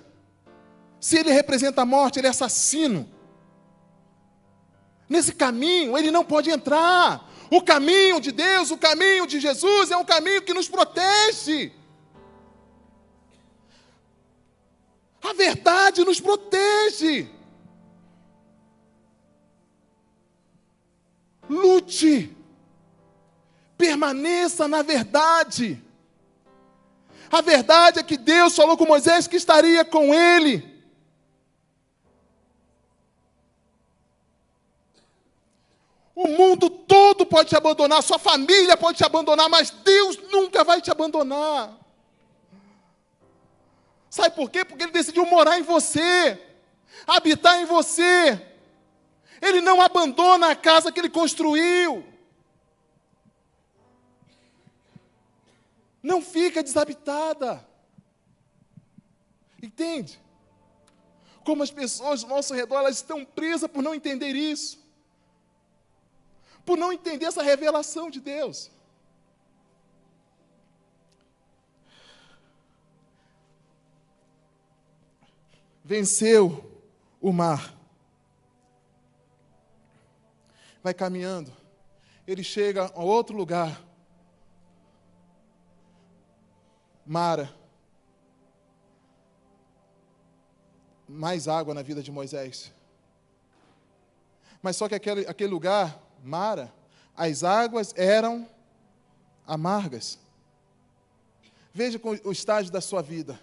Se ele representa a morte, ele é assassino. Nesse caminho ele não pode entrar. O caminho de Deus, o caminho de Jesus é um caminho que nos protege. A verdade nos protege. Lute. Permaneça na verdade. A verdade é que Deus falou com Moisés que estaria com ele. O mundo todo pode te abandonar, sua família pode te abandonar, mas Deus nunca vai te abandonar. Sabe por quê? Porque Ele decidiu morar em você, habitar em você. Ele não abandona a casa que Ele construiu. Não fica desabitada. Entende? Como as pessoas ao nosso redor, elas estão presas por não entender isso. Por não entender essa revelação de Deus. Venceu o mar. Vai caminhando. Ele chega a outro lugar. Mara. Mais água na vida de Moisés. Mas só que aquele lugar, Mara, as águas eram amargas. Veja o estágio da sua vida,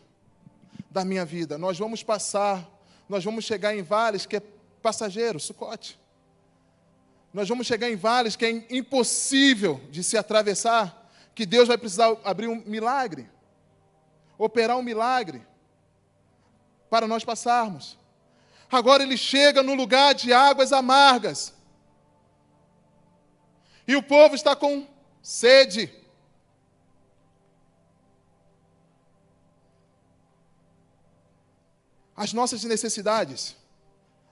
da minha vida. Nós vamos chegar em vales que é passageiro, Sucote. Nós vamos chegar em vales que é impossível de se atravessar, que Deus vai precisar abrir um milagre, operar um milagre, para nós passarmos. Agora ele chega no lugar de águas amargas. E o povo está com sede. As nossas necessidades.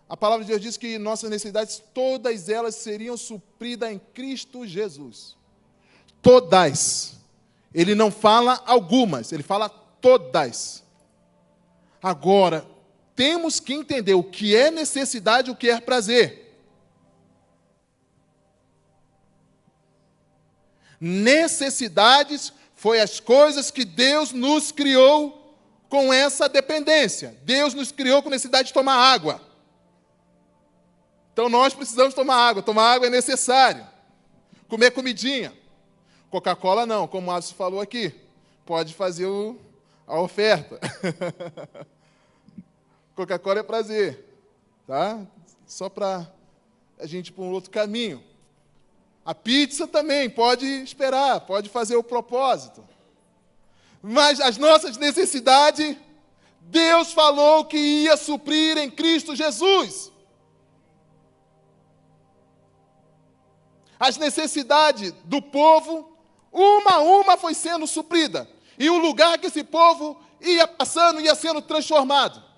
A palavra de Deus diz que nossas necessidades, todas elas seriam supridas em Cristo Jesus. Todas. Ele não fala algumas, ele fala todas. Agora, temos que entender o que é necessidade e o que é prazer. Necessidades foi as coisas que Deus nos criou com essa dependência. Deus nos criou com necessidade de tomar água. Então nós precisamos tomar água. Tomar água é necessário. Comer comidinha. Coca-Cola não, como o Alisson falou aqui. Pode fazer a oferta. Coca-Cola é prazer. Tá? Só para a gente ir para um outro caminho. A pizza também pode esperar, pode fazer o propósito. Mas as nossas necessidades, Deus falou que ia suprir em Cristo Jesus. As necessidades do povo, uma a uma foi sendo suprida. E o lugar que esse povo ia passando, ia sendo transformado.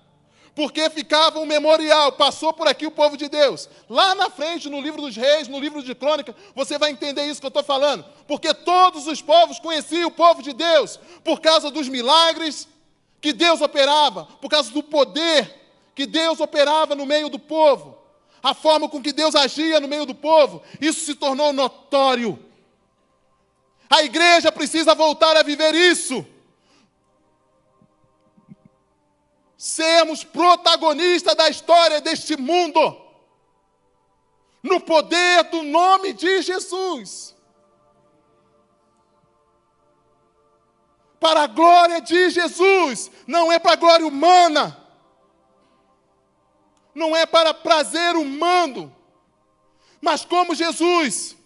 Porque ficava um memorial, passou por aqui o povo de Deus. Lá na frente, no livro dos reis, no livro de crônica, você vai entender isso que eu estou falando. Porque todos os povos conheciam o povo de Deus, por causa dos milagres que Deus operava, por causa do poder que Deus operava no meio do povo, a forma com que Deus agia no meio do povo, isso se tornou notório. A igreja precisa voltar a viver isso. Sermos protagonistas da história deste mundo, no poder do nome de Jesus, para a glória de Jesus, não é para a glória humana, não é para prazer humano, mas como Jesus,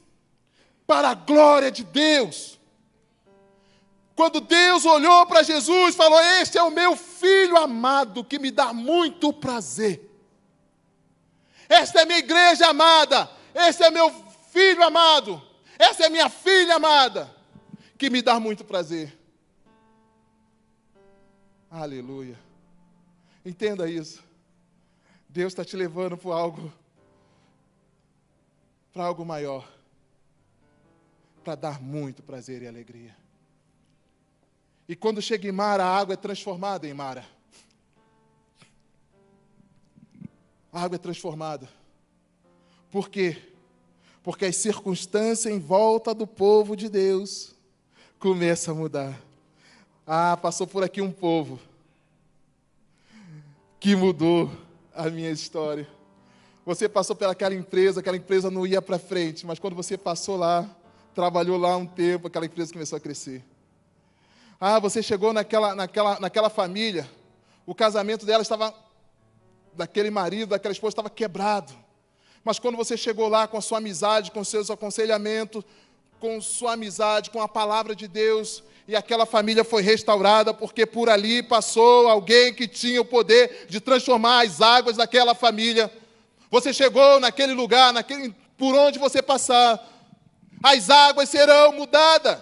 para a glória de Deus. Quando Deus olhou para Jesus e falou: este é o meu filho amado, que me dá muito prazer. Esta é minha igreja amada, este é meu filho amado, essa é minha filha amada, que me dá muito prazer. Aleluia. Entenda isso. Deus está te levando para algo maior, para dar muito prazer e alegria. E quando chega em Mara, a água é transformada em Mara. A água é transformada. Por quê? Porque as circunstâncias em volta do povo de Deus começam a mudar. Passou por aqui um povo que mudou a minha história. Você passou pelaquela empresa não ia para frente, mas quando você passou lá, trabalhou lá um tempo, aquela empresa começou a crescer. Você chegou naquela família, o casamento dela estava, daquele marido, daquela esposa, estava quebrado. Mas quando você chegou lá com a sua amizade, com os seus aconselhamentos, com sua amizade, com a palavra de Deus, e aquela família foi restaurada, porque por ali passou alguém que tinha o poder de transformar as águas daquela família. Você chegou naquele lugar, por onde você passar, as águas serão mudadas.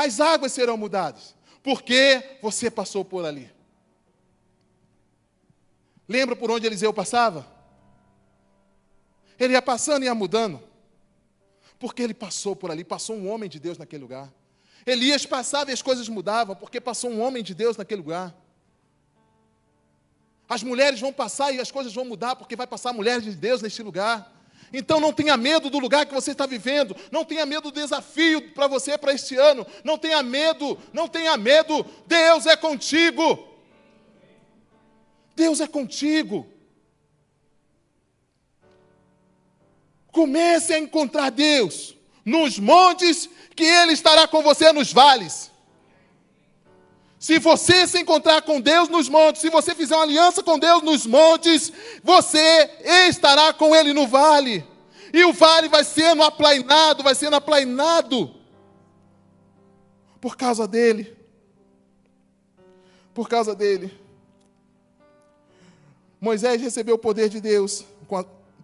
As águas serão mudadas, porque você passou por ali. Lembra por onde Eliseu passava? Ele ia passando e ia mudando, porque ele passou por ali, passou um homem de Deus naquele lugar. Elias passava e as coisas mudavam, porque passou um homem de Deus naquele lugar. As mulheres vão passar e as coisas vão mudar, porque vai passar mulheres de Deus neste lugar. Então não tenha medo do lugar que você está vivendo, não tenha medo do desafio para você, para este ano, não tenha medo, Deus é contigo. Deus é contigo. Comece a encontrar Deus nos montes, que Ele estará com você nos vales. Se você se encontrar com Deus nos montes, se você fizer uma aliança com Deus nos montes, você estará com Ele no vale. E o vale vai sendo aplainado, por causa dEle. Por causa dEle. Moisés recebeu o poder de Deus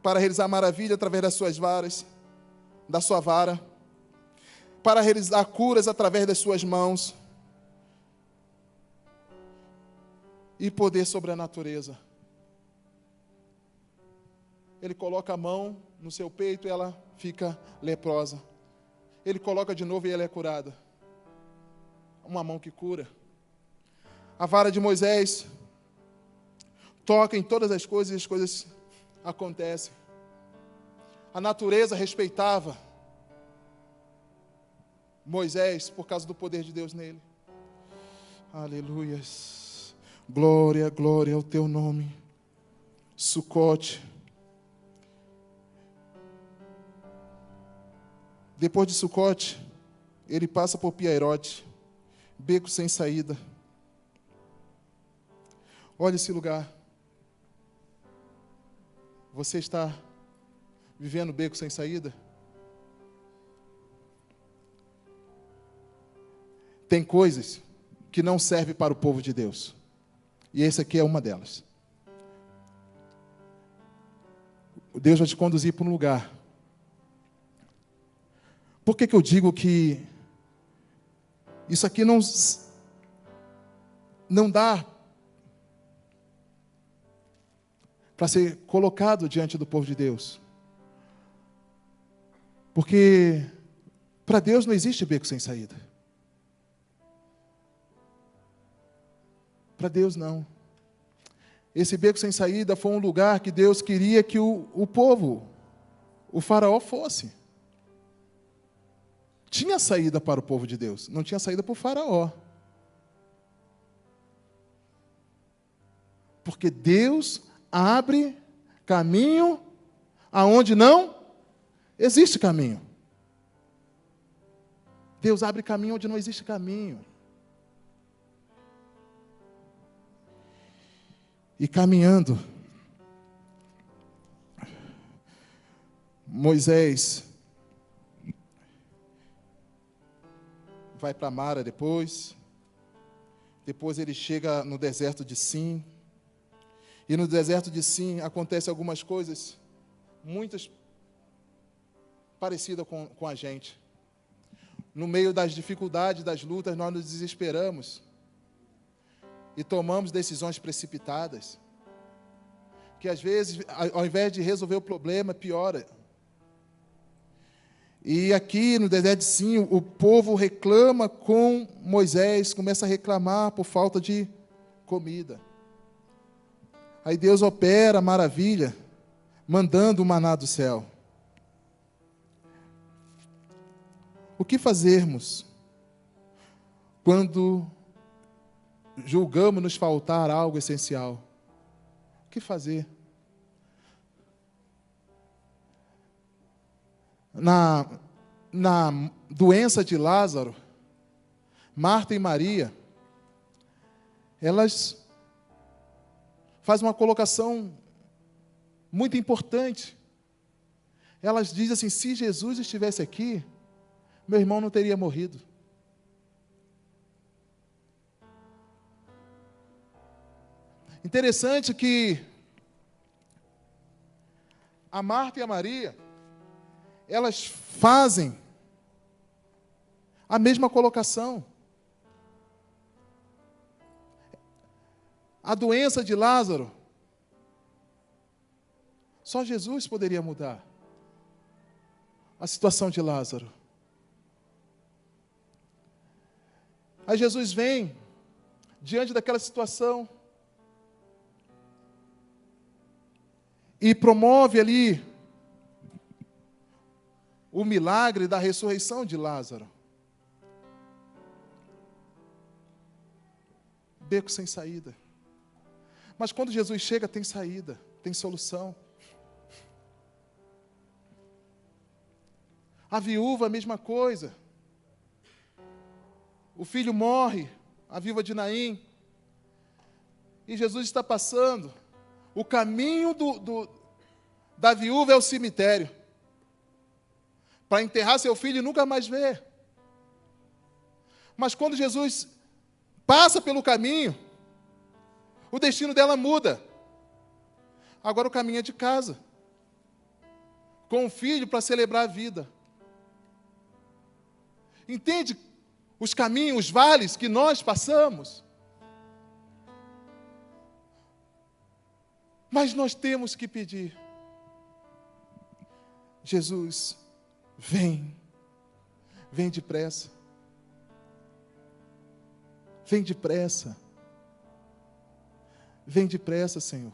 para realizar maravilha através das suas varas, da sua vara, para realizar curas através das suas mãos, e poder sobre a natureza. Ele coloca a mão no seu peito e ela fica leprosa. Ele coloca de novo e ela é curada. uma mão que cura. A vara de Moisés toca em todas as coisas e as coisas acontecem. A natureza respeitava Moisés por causa do poder de Deus nele. Aleluias. Glória, glória ao teu nome. Sucote. Depois de Sucote, ele passa por Piairote, beco sem saída. Olha esse lugar. Você está vivendo beco sem saída? Tem coisas que não servem para o povo de Deus. E esse aqui é uma delas. Deus vai te conduzir para um lugar. Por que eu digo que isso aqui não dá para ser colocado diante do povo de Deus? Porque para Deus não existe beco sem saída. Para Deus não. Esse beco sem saída foi um lugar que Deus queria que o povo, o faraó, fosse. Tinha saída para o povo de Deus, não tinha saída para o faraó. Porque Deus abre caminho aonde não existe caminho. Deus abre caminho onde não existe caminho. E caminhando, Moisés vai para Mara depois ele chega no deserto de Sim, e no deserto de Sim acontecem algumas coisas, muitas parecidas com a gente. No meio das dificuldades, das lutas, nós nos desesperamos e tomamos decisões precipitadas, que às vezes, ao invés de resolver o problema, piora. E aqui no deserto de Sim, o povo reclama com Moisés, começa a reclamar por falta de comida. Aí Deus opera a maravilha, mandando o maná do céu. O que fazermos quando julgamos nos faltar algo essencial? O que fazer? Na doença de Lázaro, Marta e Maria, elas fazem uma colocação muito importante. Elas dizem assim: se Jesus estivesse aqui, meu irmão não teria morrido. Interessante que a Marta e a Maria, elas fazem a mesma colocação. A doença de Lázaro, só Jesus poderia mudar a situação de Lázaro. Aí Jesus vem diante daquela situação e promove ali o milagre da ressurreição de Lázaro. Beco sem saída. Mas quando Jesus chega, tem saída, tem solução. A viúva, a mesma coisa. O filho morre, a viúva de Naim. E Jesus está passando. O caminho da viúva é o cemitério, para enterrar seu filho e nunca mais ver. Mas quando Jesus passa pelo caminho, o destino dela muda. Agora o caminho é de casa, com o filho para celebrar a vida. Entende os caminhos, os vales que nós passamos? Mas nós temos que pedir: Jesus, vem depressa. Vem depressa. Vem depressa, Senhor,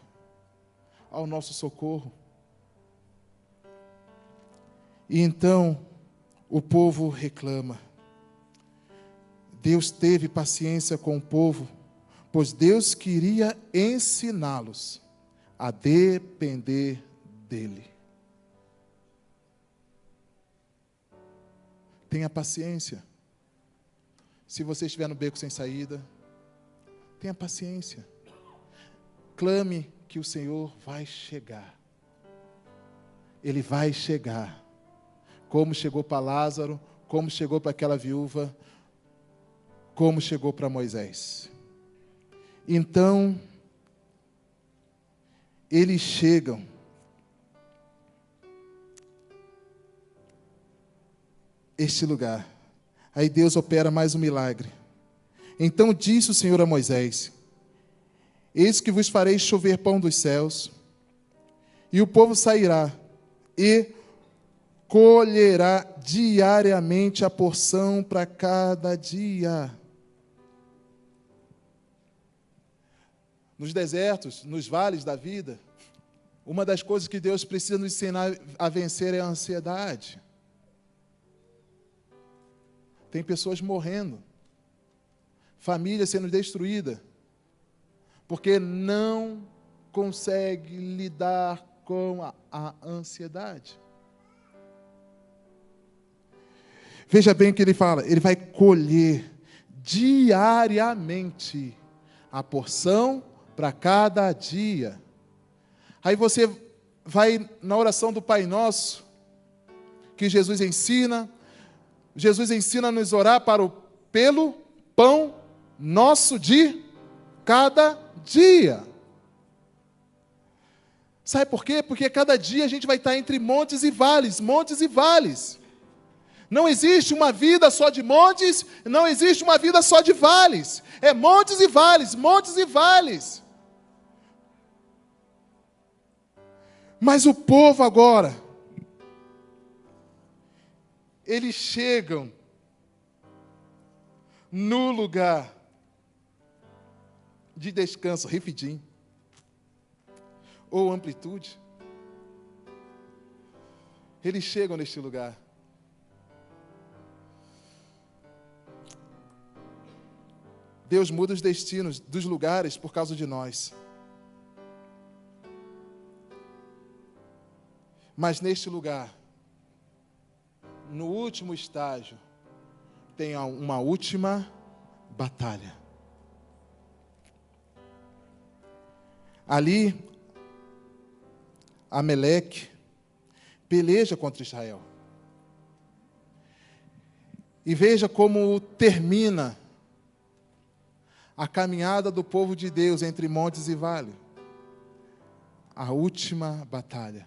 ao nosso socorro. E então o povo reclama. Deus teve paciência com o povo, pois Deus queria ensiná-los a depender dele. Tenha paciência. Se você estiver no beco sem saída, tenha paciência. Clame que o Senhor vai chegar. Ele vai chegar. Como chegou para Lázaro, como chegou para aquela viúva, como chegou para Moisés. Então, eles chegam. Este lugar. Aí Deus opera mais um milagre. Então disse o Senhor a Moisés: eis que vos farei chover pão dos céus, e o povo sairá e colherá diariamente a porção para cada dia. Nos desertos, nos vales da vida, uma das coisas que Deus precisa nos ensinar a vencer é a ansiedade. Tem pessoas morrendo, família sendo destruída, porque não consegue lidar com a ansiedade. Veja bem o que ele fala, ele vai colher diariamente a porção para cada dia. Aí você vai na oração do Pai Nosso, que Jesus ensina a nos orar pelo pão nosso de cada dia. Sabe por quê? Porque cada dia a gente vai estar entre montes e vales, montes e vales. Não existe uma vida só de montes, não existe uma vida só de vales. É montes e vales, montes e vales. Mas o povo agora, eles chegam no lugar de descanso, Refidim, ou amplitude. Eles chegam neste lugar. Deus muda os destinos dos lugares por causa de nós. Mas neste lugar, no último estágio, tem uma última batalha. Ali, Amaleque peleja contra Israel. E veja como termina a caminhada do povo de Deus entre montes e vales. A última batalha.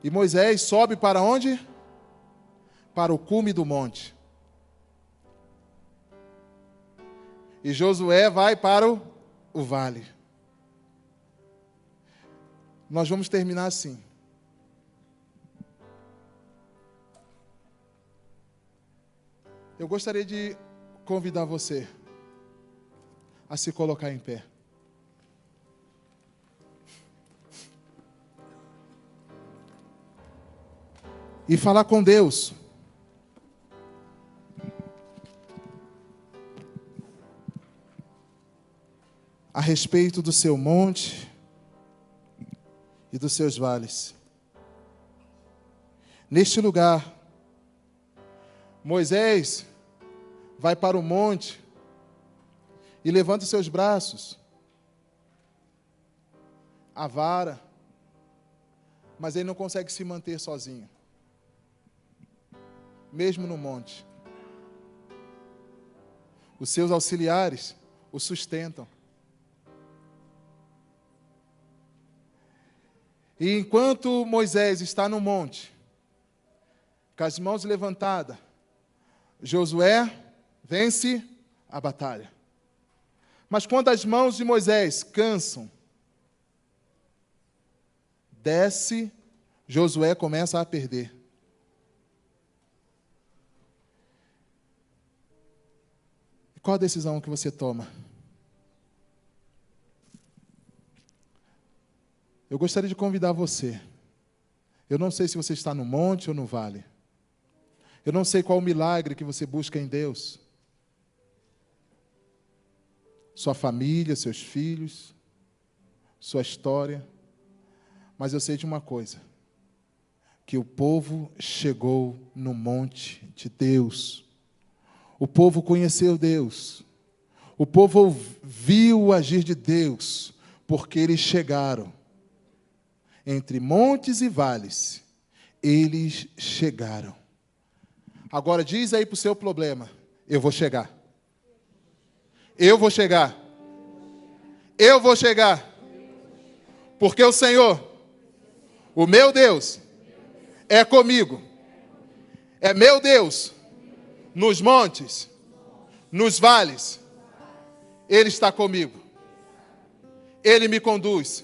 E Moisés sobe para onde? Para o cume do monte. E Josué vai para o vale. Nós vamos terminar assim. Eu gostaria de convidar você a se colocar em pé. E falar com Deus. A respeito do seu monte e dos seus vales. Neste lugar, Moisés vai para o monte e levanta os seus braços, a vara, mas ele não consegue se manter sozinho, mesmo no monte. Os seus auxiliares o sustentam. E enquanto Moisés está no monte, com as mãos levantadas, Josué vence a batalha. Mas quando as mãos de Moisés cansam, desce, Josué começa a perder. Qual a decisão que você toma? Eu gostaria de convidar você. Eu não sei se você está no monte ou no vale. Eu não sei qual o milagre que você busca em Deus. Sua família, seus filhos, sua história. Mas eu sei de uma coisa. Que o povo chegou no monte de Deus. O povo conheceu Deus. O povo viu o agir de Deus, porque eles chegaram. Entre montes e vales, eles chegaram. Agora diz aí para o seu problema, eu vou chegar. Eu vou chegar. Eu vou chegar. Porque o Senhor, o meu Deus, é comigo. É meu Deus. Nos montes, nos vales, Ele está comigo. Ele me conduz.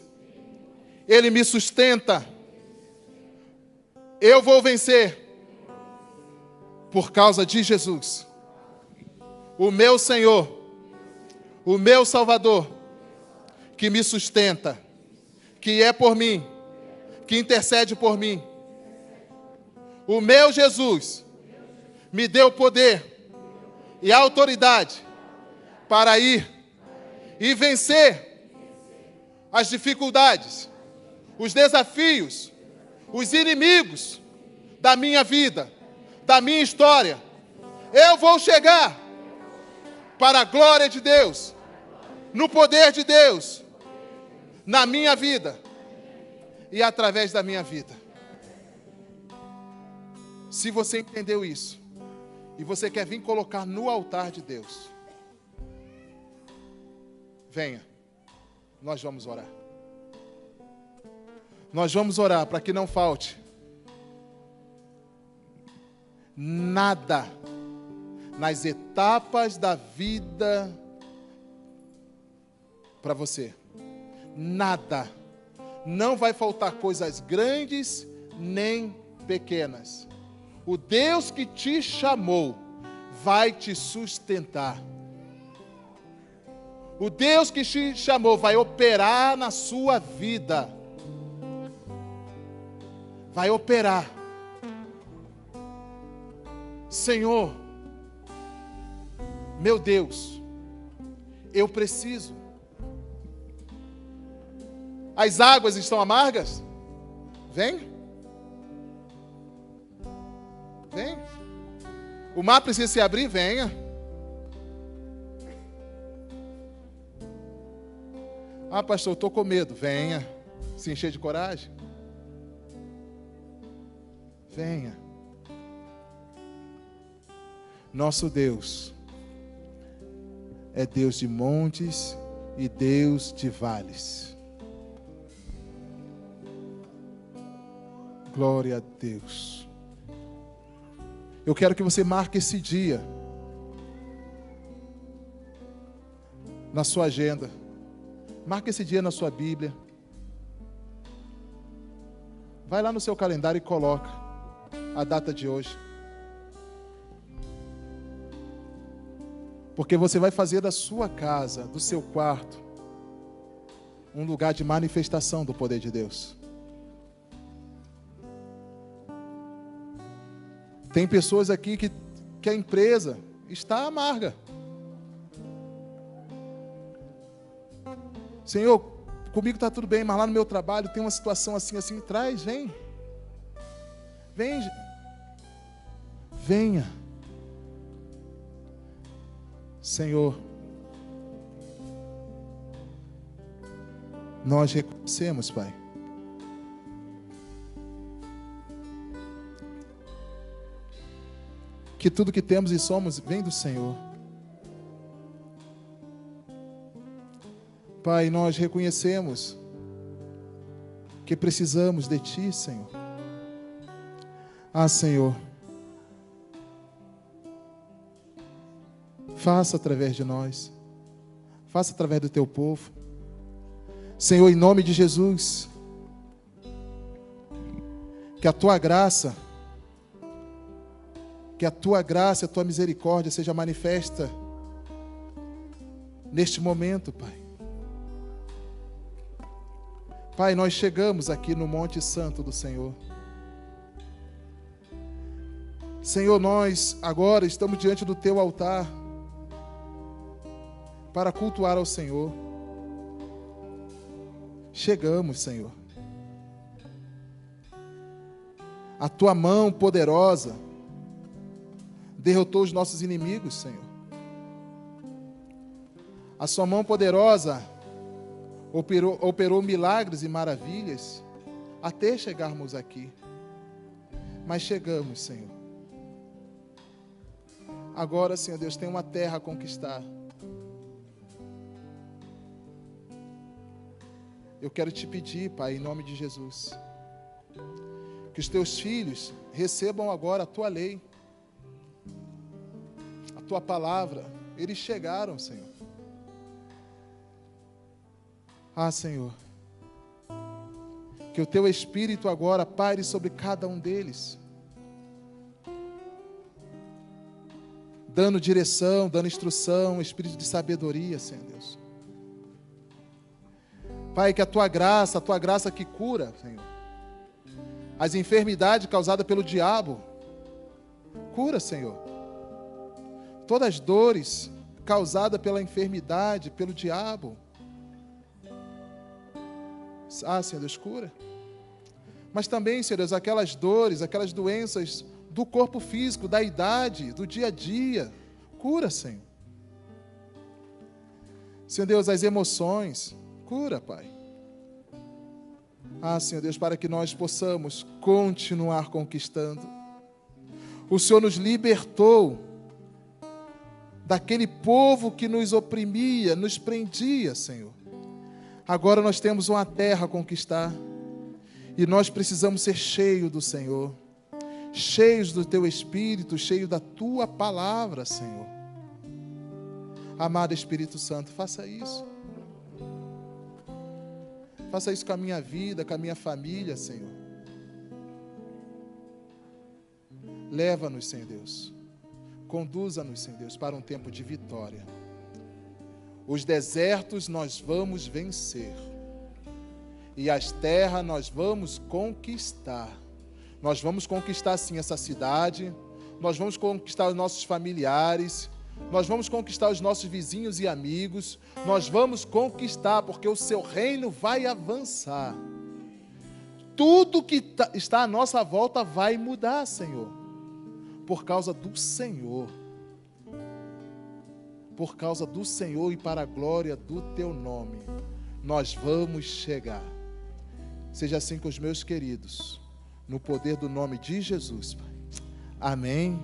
Ele me sustenta. Eu vou vencer. Por causa de Jesus. O meu Senhor, o meu Salvador, que me sustenta, que é por mim, que intercede por mim. O meu Jesus me deu poder e autoridade para ir e vencer as dificuldades, os desafios, os inimigos da minha vida, da minha história. Eu vou chegar para a glória de Deus, no poder de Deus, na minha vida e através da minha vida. Se você entendeu isso, e você quer vir colocar no altar de Deus, venha, nós vamos orar. Nós vamos orar para que não falte nada nas etapas da vida para você. Nada. Não vai faltar coisas grandes nem pequenas. O Deus que te chamou vai te sustentar. O Deus que te chamou vai operar na sua vida. Vai operar. Senhor, meu Deus, eu preciso. As águas estão amargas? Vem. Vem. O mar precisa se abrir? Venha. Ah, pastor, estou com medo. Venha. Se encher de coragem. Venha. Nosso Deus é Deus de montes e Deus de vales. Glória a Deus. Eu quero que você marque esse dia na sua agenda. Marque esse dia na sua Bíblia. Vai lá no seu calendário e coloca a data de hoje. Porque você vai fazer da sua casa, do seu quarto, um lugar de manifestação do poder de Deus. Tem pessoas aqui que a empresa está amarga. Senhor, comigo está tudo bem, mas lá no meu trabalho tem uma situação assim, assim. Traz, vem. Vem. Venha. Senhor, nós reconhecemos, Pai, que tudo que temos e somos vem do Senhor. Pai, nós reconhecemos que precisamos de Ti, Senhor. Ah, Senhor, faça através de nós, faça através do Teu povo. Senhor, em nome de Jesus, que a Tua graça, a Tua misericórdia seja manifesta neste momento, Pai. Pai, nós chegamos aqui no Monte Santo do Senhor. Senhor, nós agora estamos diante do Teu altar para cultuar ao Senhor. Chegamos, Senhor. A Tua mão poderosa derrotou os nossos inimigos, Senhor. A Sua mão poderosa operou milagres e maravilhas até chegarmos aqui. Mas chegamos, Senhor. Agora, Senhor Deus, tem uma terra a conquistar. Eu quero te pedir, Pai, em nome de Jesus, que os Teus filhos recebam agora a Tua lei, a Tua palavra. Eles chegaram, Senhor. Senhor, que o Teu Espírito agora paire sobre cada um deles, dando direção, dando instrução, espírito de sabedoria, Senhor Deus. Pai, que a Tua graça que cura, Senhor, as enfermidades causadas pelo diabo, cura, Senhor. Todas as dores causadas pela enfermidade, pelo diabo, Senhor Deus, cura. Mas também, Senhor Deus, aquelas dores, aquelas doenças do corpo físico, da idade, do dia a dia, cura, Senhor. Senhor Deus, as emoções, cura, Pai. Senhor Deus, para que nós possamos continuar conquistando. O Senhor nos libertou daquele povo que nos oprimia, nos prendia, Senhor. Agora nós temos uma terra a conquistar e nós precisamos ser cheios do Senhor, cheios do Teu Espírito, cheios da Tua palavra, Senhor. Amado Espírito Santo, faça isso. Faça isso com a minha vida, com a minha família, Senhor. Leva-nos, Senhor Deus. Conduza-nos, Senhor Deus, para um tempo de vitória. Os desertos nós vamos vencer. E as terras nós vamos conquistar. Nós vamos conquistar, sim, essa cidade. Nós vamos conquistar os nossos familiares. Nós vamos conquistar os nossos vizinhos e amigos. Nós vamos conquistar, porque o Seu reino vai avançar. Tudo que está à nossa volta vai mudar, Senhor. Por causa do Senhor. Por causa do Senhor e para a glória do Teu nome, nós vamos chegar. Seja assim com os meus queridos, no poder do nome de Jesus, Pai. Amém.